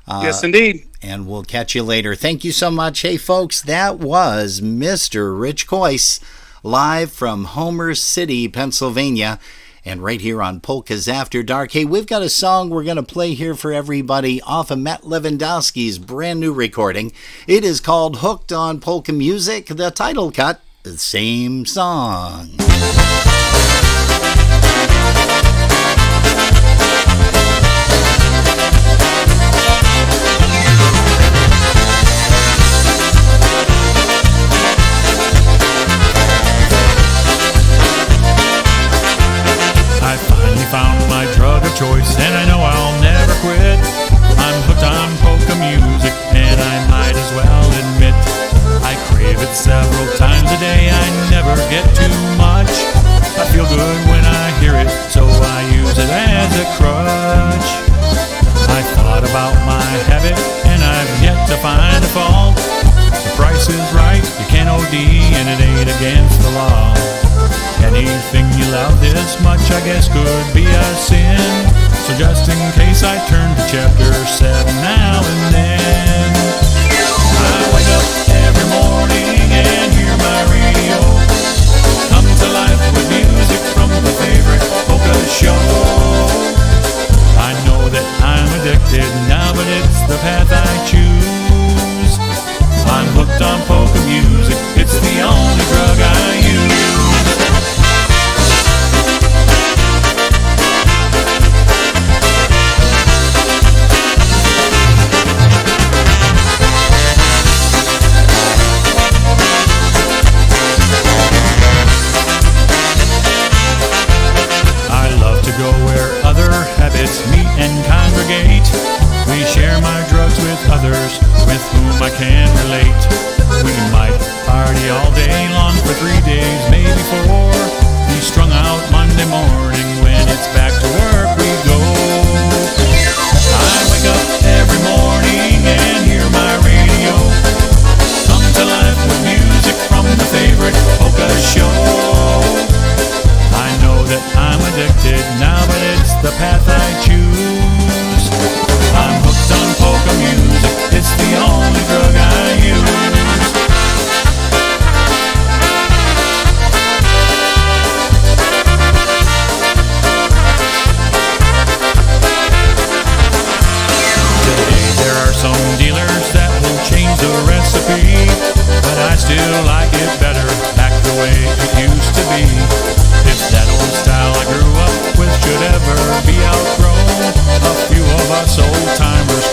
Yes, indeed. And we'll catch you later. Thank you so much. Hey, folks, that was Mr. Rich Goyce, live from Homer City, Pennsylvania, and right here on Polkas After Dark. Hey, we've got a song we're going to play here for everybody off of Matt Lewandowski's brand new recording. It is called Hooked on Polka Music. The title cut, the same song. I finally found my drug of choice, and I know I'll never quit. I'm hooked on polka music, and I might as well admit I crave it several times a day. I never get too much. I feel good when I hear it, so I use it as a crutch. I thought about my habit, and I've yet to find a fault. The price is right, you can't OD, and it ain't against the law. Anything you love this much, I guess, could be a sin. So just in case, I turn to chapter 7 now and then. I wake up every morning and hear my radio come to life with music from the favorite polka show. I know that I'm addicted now, but it's the path I choose. I'm hooked on polka music, it's the only drug I use. Go where other habits meet and congregate. We share my drugs with others with whom I can relate. We might party all day long for 3 days, maybe 4. Be strung out Monday morning, when it's back to work we go. I wake up every morning and hear my radio come to life with music from the favorite polka show. I know that I'm addicted now, but it's the path I choose. I'm hooked on polka music, it's the only drug I use. Today there are some dealers that will change the recipe, but I still like it better back the way it used to be. If that old style I grew up with should ever be outgrown, a few of us old timers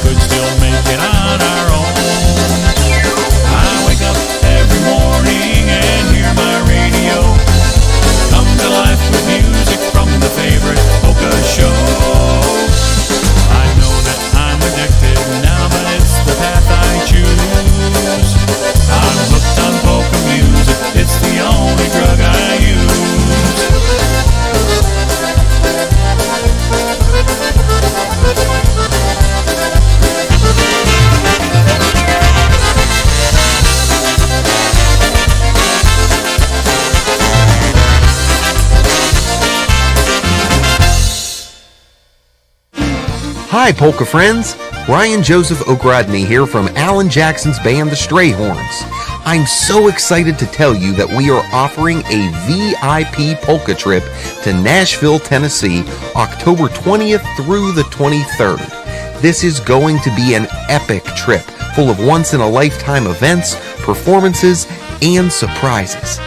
Hi, polka friends. Ryan Joseph Ogrodny here from Alan Jackson's band, the Strayhorns. I'm so excited to tell you that we are offering a VIP polka trip to Nashville, Tennessee, October 20th through the 23rd. This is going to be an epic trip full of once-in-a-lifetime events, performances, and surprises.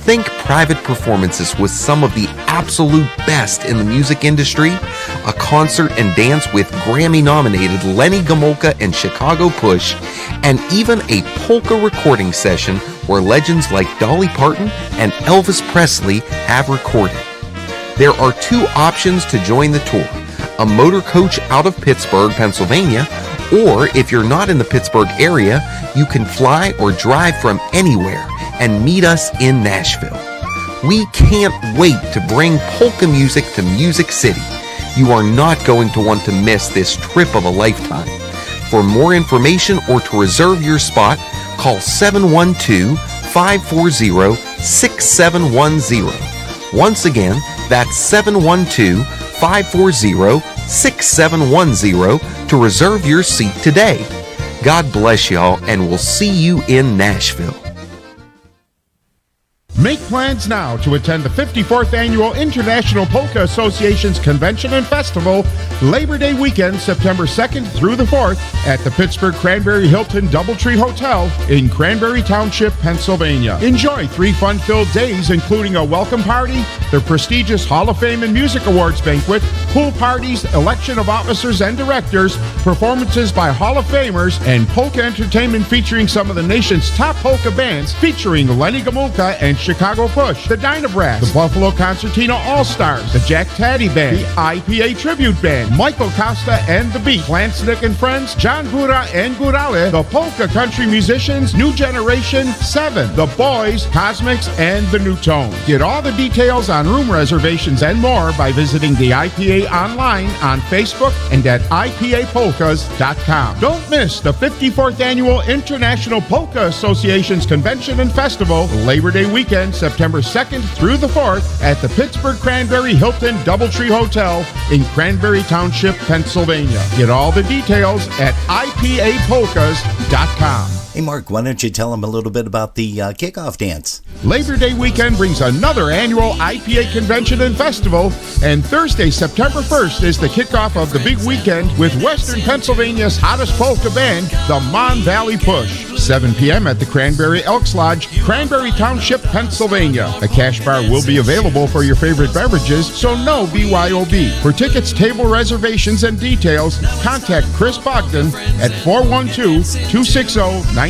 Think private performances with some of the absolute best in the music industry, a concert and dance with Grammy-nominated Lenny Gomulka and Chicago Push, and even a polka recording session where legends like Dolly Parton and Elvis Presley have recorded. There are two options to join the tour: a motor coach out of Pittsburgh, Pennsylvania, or if you're not in the Pittsburgh area, you can fly or drive from anywhere and meet us in Nashville. We can't wait to bring polka music to Music City. You are not going to want to miss this trip of a lifetime. For more information or to reserve your spot, call 712-540-6710. Once again, that's 712-540-6710 to reserve your seat today. God bless y'all, and we'll see you in Nashville. Make plans now to attend the 54th Annual International Polka Association's Convention and Festival, Labor Day weekend, September 2nd through the 4th, at the Pittsburgh Cranberry Hilton Doubletree Hotel in Cranberry Township, Pennsylvania. Enjoy 3 fun-filled days, including a welcome party, the prestigious Hall of Fame and Music Awards banquet, pool parties, election of officers and directors, performances by Hall of Famers, and polka entertainment featuring some of the nation's top polka bands, featuring Lenny Gomulka and Chicago Push, the Dynabrass, the Buffalo Concertina All-Stars, the Jack Taddy Band, the IPA Tribute Band, Michael Costa and the Beat, Klansnick and Friends, John Gura and Gurale, the Polka Country Musicians, New Generation, 7, the Boys, Cosmics, and the New Tone. Get all the details on room reservations and more by visiting the IPA online on Facebook and at IPApolkas.com. Don't miss the 54th Annual International Polka Association's Convention and Festival, Labor Day weekend, September 2nd through the 4th, at the Pittsburgh Cranberry Hilton Doubletree Hotel in Cranberry Township, Pennsylvania. Get all the details at IPApolkas.com. Hey, Mark, why don't you tell them a little bit about the kickoff dance? Labor Day weekend brings another annual IPA convention and festival, and Thursday, September 1st is the kickoff of the big weekend with Western Pennsylvania's hottest polka band, the Mon Valley Push. 7 p.m. at the Cranberry Elks Lodge, Cranberry Township, Pennsylvania. A cash bar will be available for your favorite beverages, so no BYOB. For tickets, table reservations, and details, contact Chris Bogdan at 412-260-9725.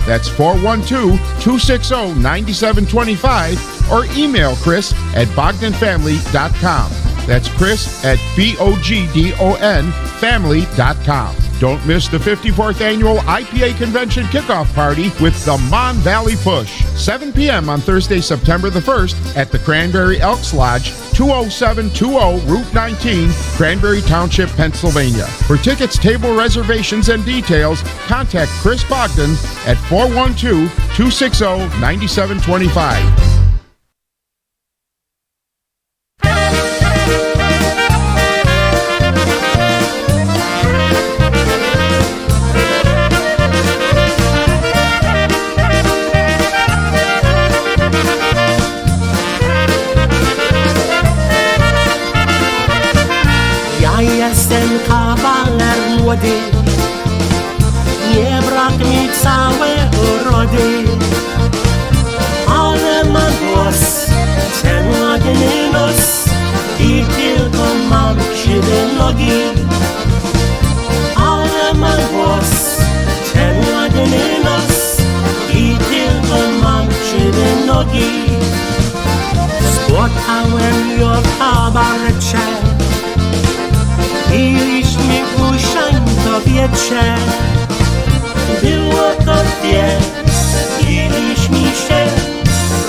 That's 412-260-9725, or email Chris at bogdanfamily.com. That's Chris at BOGDON family.com. Don't miss the 54th Annual IPA Convention Kickoff Party with the Mon Valley Push. 7 p.m. on Thursday, September the 1st at the Cranberry Elks Lodge, 20720 Route 19, Cranberry Township, Pennsylvania. For tickets, table reservations, and details, contact Chris Bogdan at 412-260-9725. Jestem kawaler młody, nie brak mi całe urody, ale mam głos, ten ładny nos i tylko mam krzywe nogi. Ale mam głos, ten ładny nos i tylko mam krzywe nogi. Spotkałem ją w kabarecie, piliśmy usiąść do wietrze. Było to więc, piliśmy się,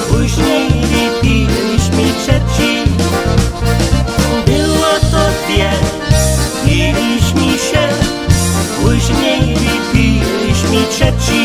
później wypiliśmy trzeci. Było to więc, piliśmy się, później wypiliśmy trzeci.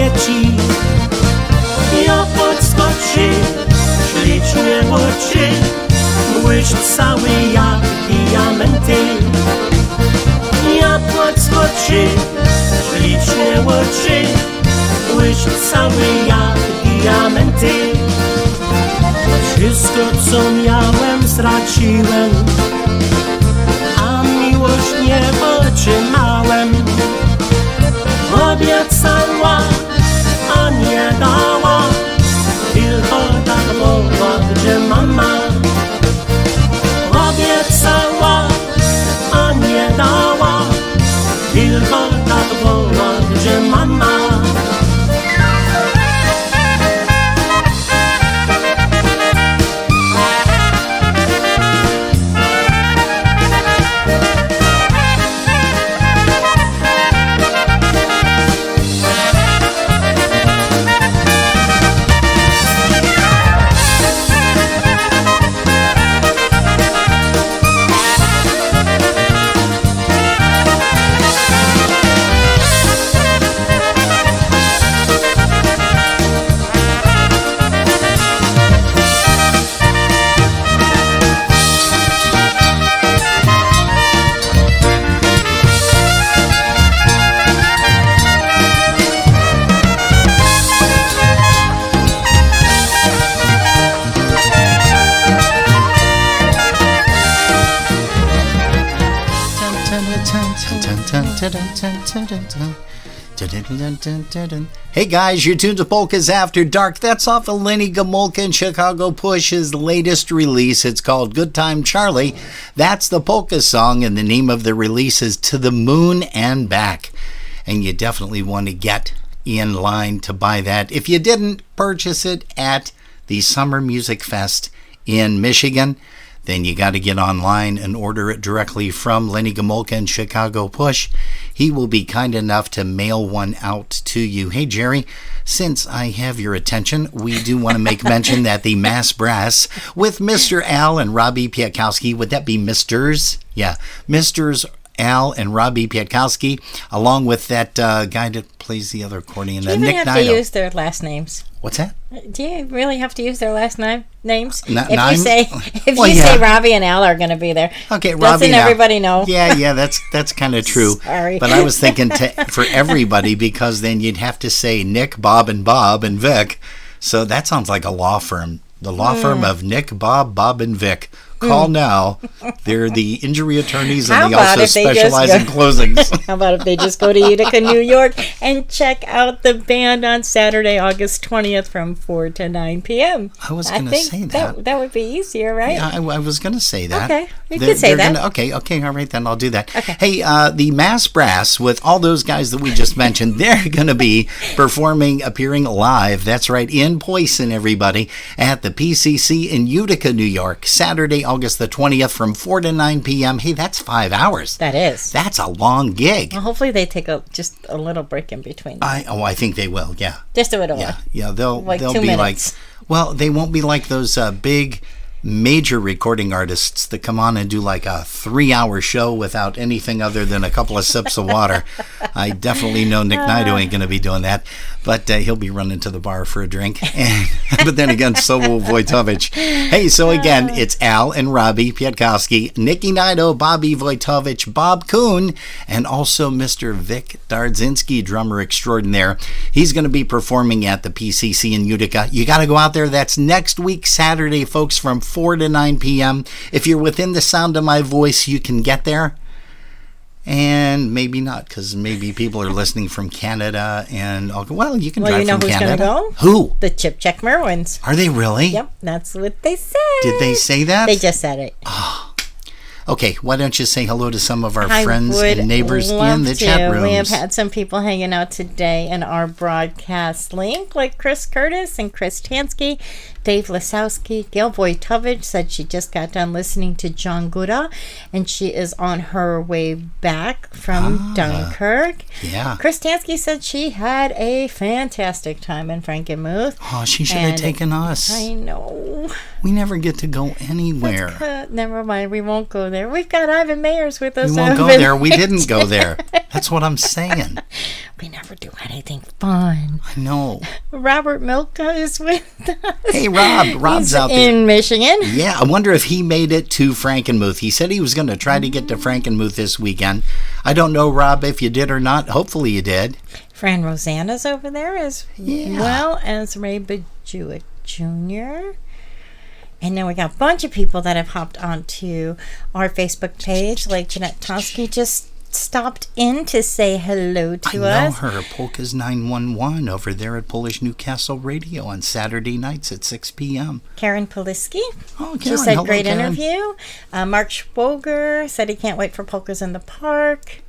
dzieci. Ja podskoczy, ślicznie oczy, błyszcz cały jak diamenty. Ja podskoczy, ślicznie oczy, błyszcz cały jak diamenty. Wszystko co miałem straciłem, a miłość nie otrzymałem. Obiecała, a nie dała, tylko tak woła, że mama. Obiecała, a nie dała, tylko tak woła, że mama. Hey guys, you're tuned to Polkas After Dark. That's off of Lenny Gomulka and Chicago Push's latest release. It's called Good Time Charlie. That's the polka song, and the name of the release is To the Moon and Back. And you definitely want to get in line to buy that. If you didn't purchase it at the Summer Music Fest in Michigan, then you got to get online and order it directly from Lenny Gomulka and Chicago Push. He will be kind enough to mail one out to you. Hey, Jerry, since I have your attention, we do want to make mention that the Mass Brass with Mr. Al and Robbie Pietkowski, would that be Misters? Yeah, Misters Al and Robbie Pietkowski, along with that guy that plays the other accordion, Do you Nick even have Nido. to use their last names? What's that? Do you really have to use their last names? If Nime? you say Well, yeah. say Robbie and Al are going to be there, Okay, Robbie. doesn't now. everybody know? Yeah, that's kind of true. Sorry. But I was thinking for everybody, because then you'd have to say Nick, Bob, and Vic. So that sounds like a law firm. The law firm of Nick, Bob, and Vic. Call now. They're the injury attorneys, and How they about also if they just specialize go- in closings. How about if they just go to Utica, New York, and check out the band on Saturday, August 20th from 4 to 9 p.m.? I was going to say that. That would be easier, right? Yeah, I was going to say that. Okay, you could say that. Okay, all right, then I'll do that. Okay. Hey, the Mass Brass, with all those guys that we just mentioned, they're going to be appearing live, that's right, in Poison, everybody, at the PCC in Utica, New York, Saturday, August the 20th from 4 to 9 p.m. Hey, that's 5 hours. That is. That's a long gig. Well, hopefully they take just a little break in between. I think they will, yeah. Just a little Yeah, one. yeah, they'll Like 2 be minutes. well, they won't be like those big major recording artists that come on and do like a 3-hour show without anything other than a couple of sips of water. I definitely know Nick Nido ain't going to be doing that, but he'll be running to the bar for a drink. But then again, so will Wojtovich. Hey, so again, it's Al and Robbie Pietkowski, Nicky Nido, Bobby Wojtovich, Bob Kuhn, and also Mr. Vic Dardzinski, drummer extraordinaire. He's going to be performing at the PCC in Utica. You got to go out there. That's next week, Saturday, folks, from 4 to 9 p.m. If you're within the sound of my voice, you can get there. And maybe not, because maybe people are listening from Canada. And you can drive you know from who's Canada. going to go? Who? The Chip Check Merwins. Are they really? Yep, that's what they said. Did they say that? They just said it. Okay, why don't you say hello to some of our I friends would and neighbors love in the to. chat rooms? We have had some people hanging out today in our broadcast link, like Chris Curtis and Chris Tansky, Dave Lasowski. Gail Wojtovich said she just got done listening to John Gouda, and she is on her way back from Dunkirk. Yeah. Chris Tansky said she had a fantastic time in Frankenmuth. Oh, she should have And taken us. I know. We never get to go anywhere. Never mind, we won't go there. We've got Ivan Mayers with us. We won't go over there. We didn't go there. That's what I'm saying. We never do anything fun. I know. Robert Milka is with us. Hey, Rob. Rob's He's out there. in Michigan. Yeah, I wonder if he made it to Frankenmuth. He said he was going to try to get to Frankenmuth this weekend. I don't know, Rob, if you did or not. Hopefully you did. Fran Rosanna's over there as Yeah. well as Ray Bajuic Jr. And then we got a bunch of people that have hopped onto our Facebook page. Like Jeanette Tosky just stopped in to say hello to I know us. her. Polkas 911 over there at Polish Newcastle Radio on Saturday nights at 6 p.m. Karen Poliski. Oh, Karen. She said, Hello, great Karen. interview. Mark Schwoger said he can't wait for Polkas in the Park.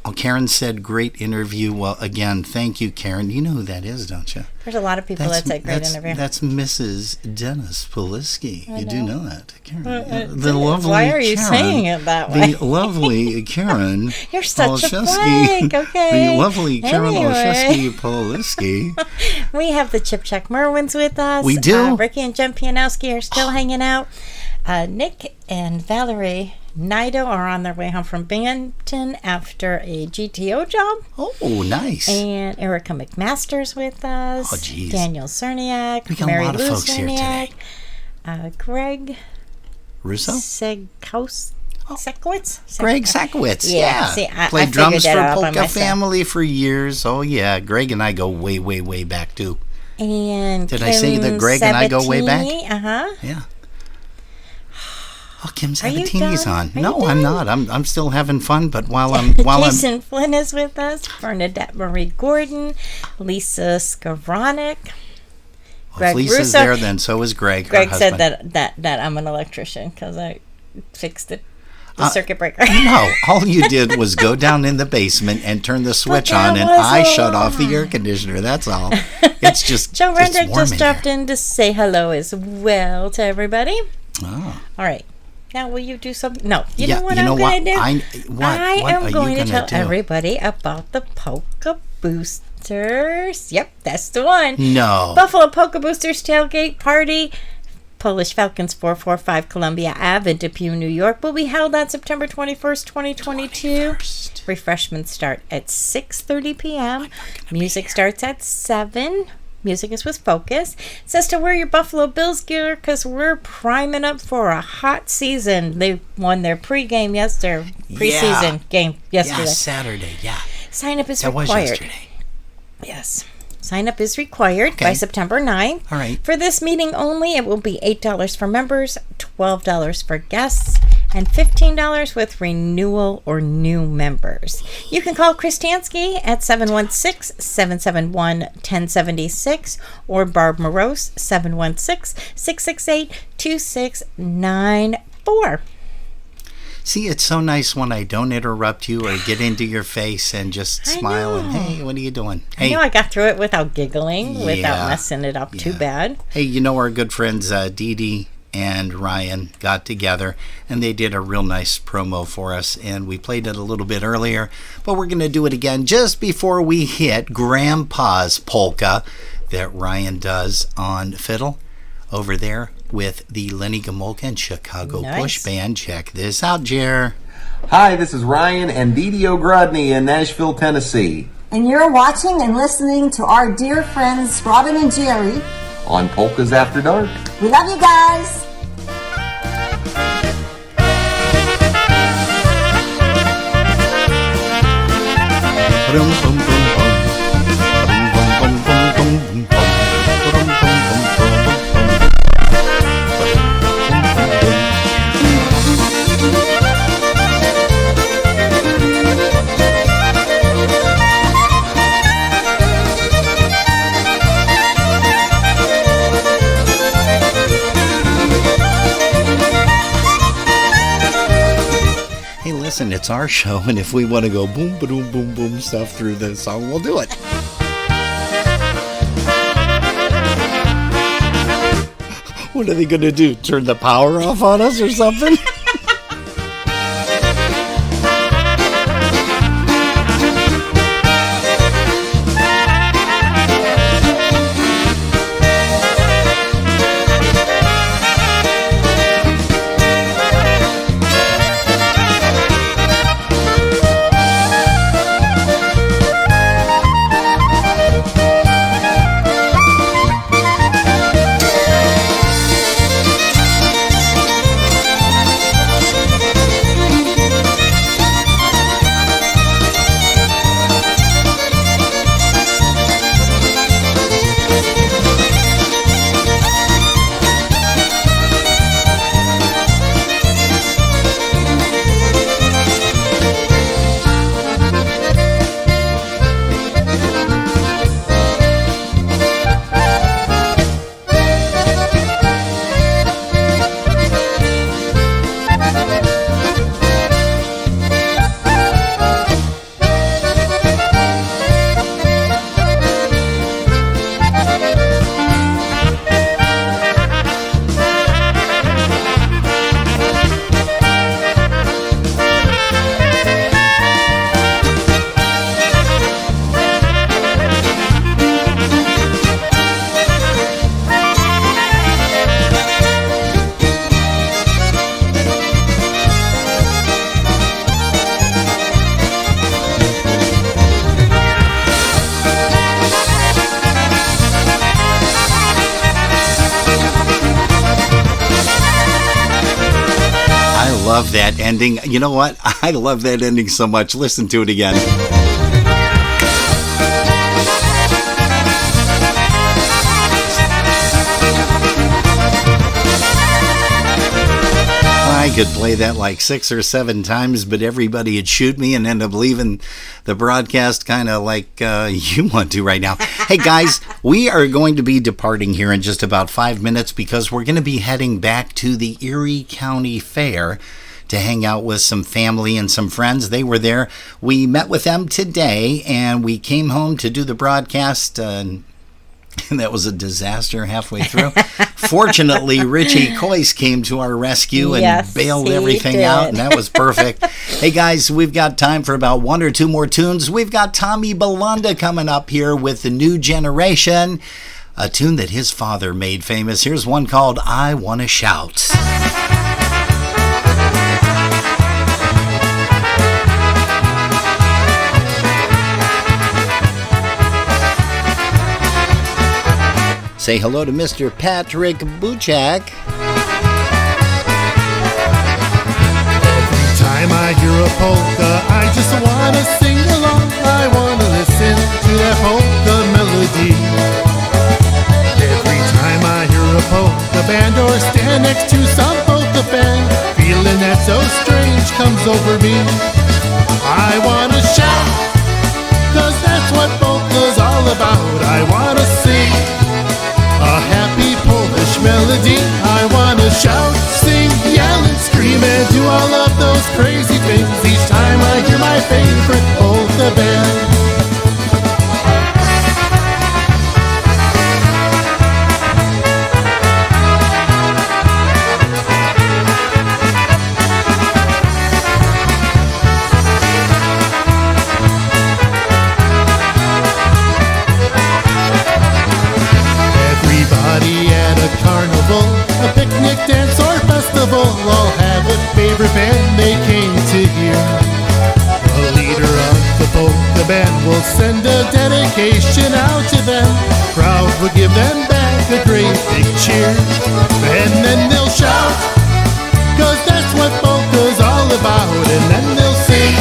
Oh, Karen said, great interview. Well, again, thank you, Karen. You know who that is, don't you? There's a lot of people that said great interview. That's Mrs. Dennis Poliski. You do know that, Karen. The Why lovely are you Karen, saying it that way? The lovely Karen. You're such a Olszewski. flake, okay. The lovely Karen Anyway. Olszewski Poliski. We have the Chip Check Merwins with us. We do. Ricky and Jen Pianowski are still hanging out. Nick and Valerie Nido are on their way home from Binghamton after a GTO job. Oh, nice. And Erica McMaster's with us. Oh, geez. Daniel Cerniak. We got a Mary lot of Lou folks here Cerniak, today. Greg Russo? Segkowitz. Sekowitz? Greg Sakowitz, Yeah, yeah. see, I Played figured drums that for out by Polka myself. Family for years. Oh, yeah. Greg and I go way, way, way back, too. And Did Kim I say that Greg and I go way back? Sabatini. Uh-huh. Yeah. Oh, Kim you Sabatini's done? on. Are you No, done? I'm not. I'm still having fun, but while I'm Jason Flynn is with us. Bernadette Marie Gordon. Lisa Skowronek. if Lisa's Russo. there, then so is Greg. her Greg said husband. that I'm an electrician because I fixed the circuit breaker. No, all you did was go down in the basement and turn the switch that on, and was I a shut off the lie. air conditioner. That's all. It's just Joe it's Rendick warm just in dropped here. in to say hello as well to everybody. Oh. All right. Now, will you do something? No. You Yeah, know what you know I'm going to do? what? I What am are you going to gonna tell do? everybody about the Polka Boosters. Yep, that's the one. No. Buffalo Polka Boosters Tailgate Party. Polish Falcons 445 Columbia Ave in Depew, New York will be held on September 21st, 2022. Refreshments start at 6:30 p.m. Music starts at 7. Music is with Focus. It says to wear your Buffalo Bills gear because we're priming up for a hot season. They won their preseason game yesterday. Yeah, Saturday. Yeah, Sign up is that was required. yesterday. Yes. Sign up is required by September 9th. All right. For this meeting only, it will be $8 for members, $12 for guests, and $15 with renewal or new members. You can call Chris Tansky at 716-771-1076 or Barb Morose 716-668-2694. See, it's so nice when I don't interrupt you or get into your face and just smile and, hey, what are you doing? I Hey, know I got through it without giggling, without Yeah. messing it up too Yeah. bad. hey, you know our good friends Dee Dee and Ryan got together and they did a real nice promo for us, and we played it a little bit earlier, but we're going to do it again just before we hit Grandpa's polka that Ryan does on fiddle over there with the Lenny Gomolka and Chicago Nice. Bush Band. Check this out, Jer. Hi, this is Ryan and Didi O'Grodney in Nashville, Tennessee And you're watching and listening to our dear friends Robin and Jerry. on Polkas After Dark. We love you guys. Hey, listen, it's our show, and if we want to go boom, boom, boom, boom stuff through the song, we'll do it. What are they going to do? Turn the power off on us or something? love that ending. You know what? I love that ending so much. Listen to it again. I could play that like 6 or 7 times, but everybody would shoot me and end up leaving the broadcast kind of like you want to right now. Hey guys, we are going to be departing here in just about 5 minutes because we're going to be heading back to the Erie County Fair to hang out with some family and some friends. They were there. We met with them today and we came home to do the broadcast and that was a disaster halfway through. Fortunately, Richie Coyce came to our rescue and bailed everything out, and that was perfect. Hey, guys, we've got time for about 1 or 2 more tunes. We've got Tommy Belanda coming up here with The New Generation, a tune that his father made famous. Here's one called I Wanna Shout. Say hello to Mr. Patrick Buchak. Every time I hear a polka, I just want to sing along. I want to listen to that polka melody. Every time I hear a polka band or stand next to some polka band, feeling that's so strange comes over me. I want to shout, 'cause that's what polka's all about. I want to sing a happy Polish melody. I wanna shout, sing, yell, and scream, and do all of those crazy things each time I hear my favorite polka band. A picnic, dance, or festival all have a favorite band they came to hear. The leader of the polka band will send a dedication out to them. Crowd will give them back a great big cheer. And then they'll shout, 'cause that's what polka's all about. And then they'll sing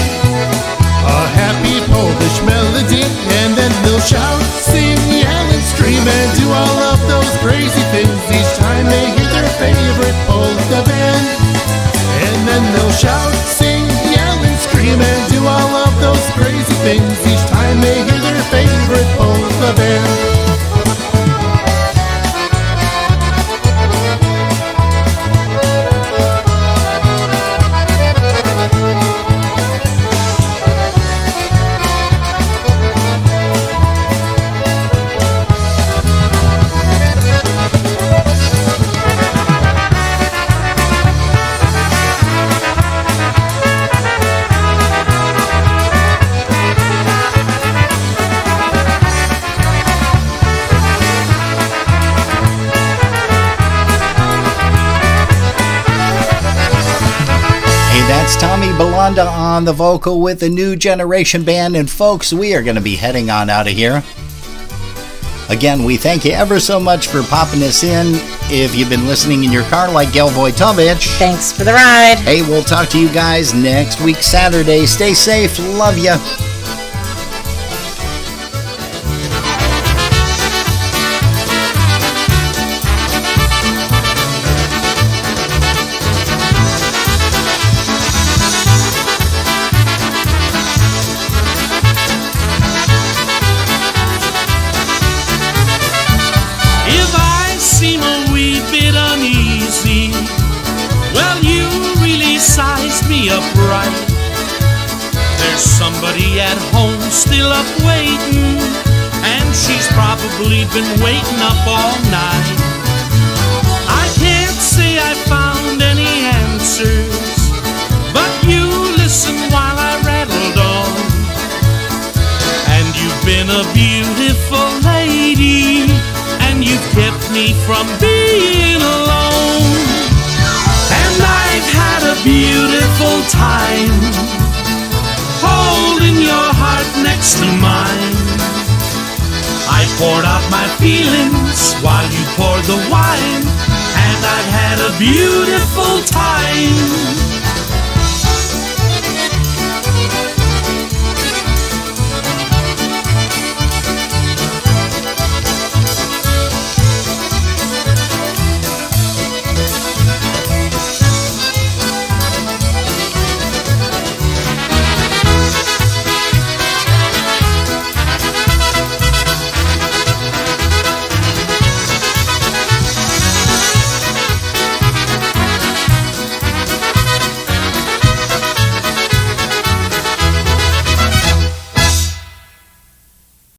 a happy Polish melody. And then they'll shout, sing, yell, and scream, and do all of those crazy things each time they hear their favorite polka band. And then they'll shout, sing, yell, and scream, and do all of those crazy things each time they hear their favorite polka band. That's Tommy Belanda on the vocal with the New Generation Band. And folks, we are going to be heading on out of here. Again, we thank you ever so much for popping us in. If you've been listening in your car like Gail Vojtovich, thanks for the ride. Hey, we'll talk to you guys next week, Saturday. Stay safe. Love ya. Upright. There's somebody at home still up waiting, and she's probably been waiting up all night. I can't say I found any answers, but you listen while I rattled on. And you've been a beautiful lady, and you've kept me from being alone. And I've had a beautiful time holding your heart next to mine. I poured out my feelings while you poured the wine, and I've had a beautiful time.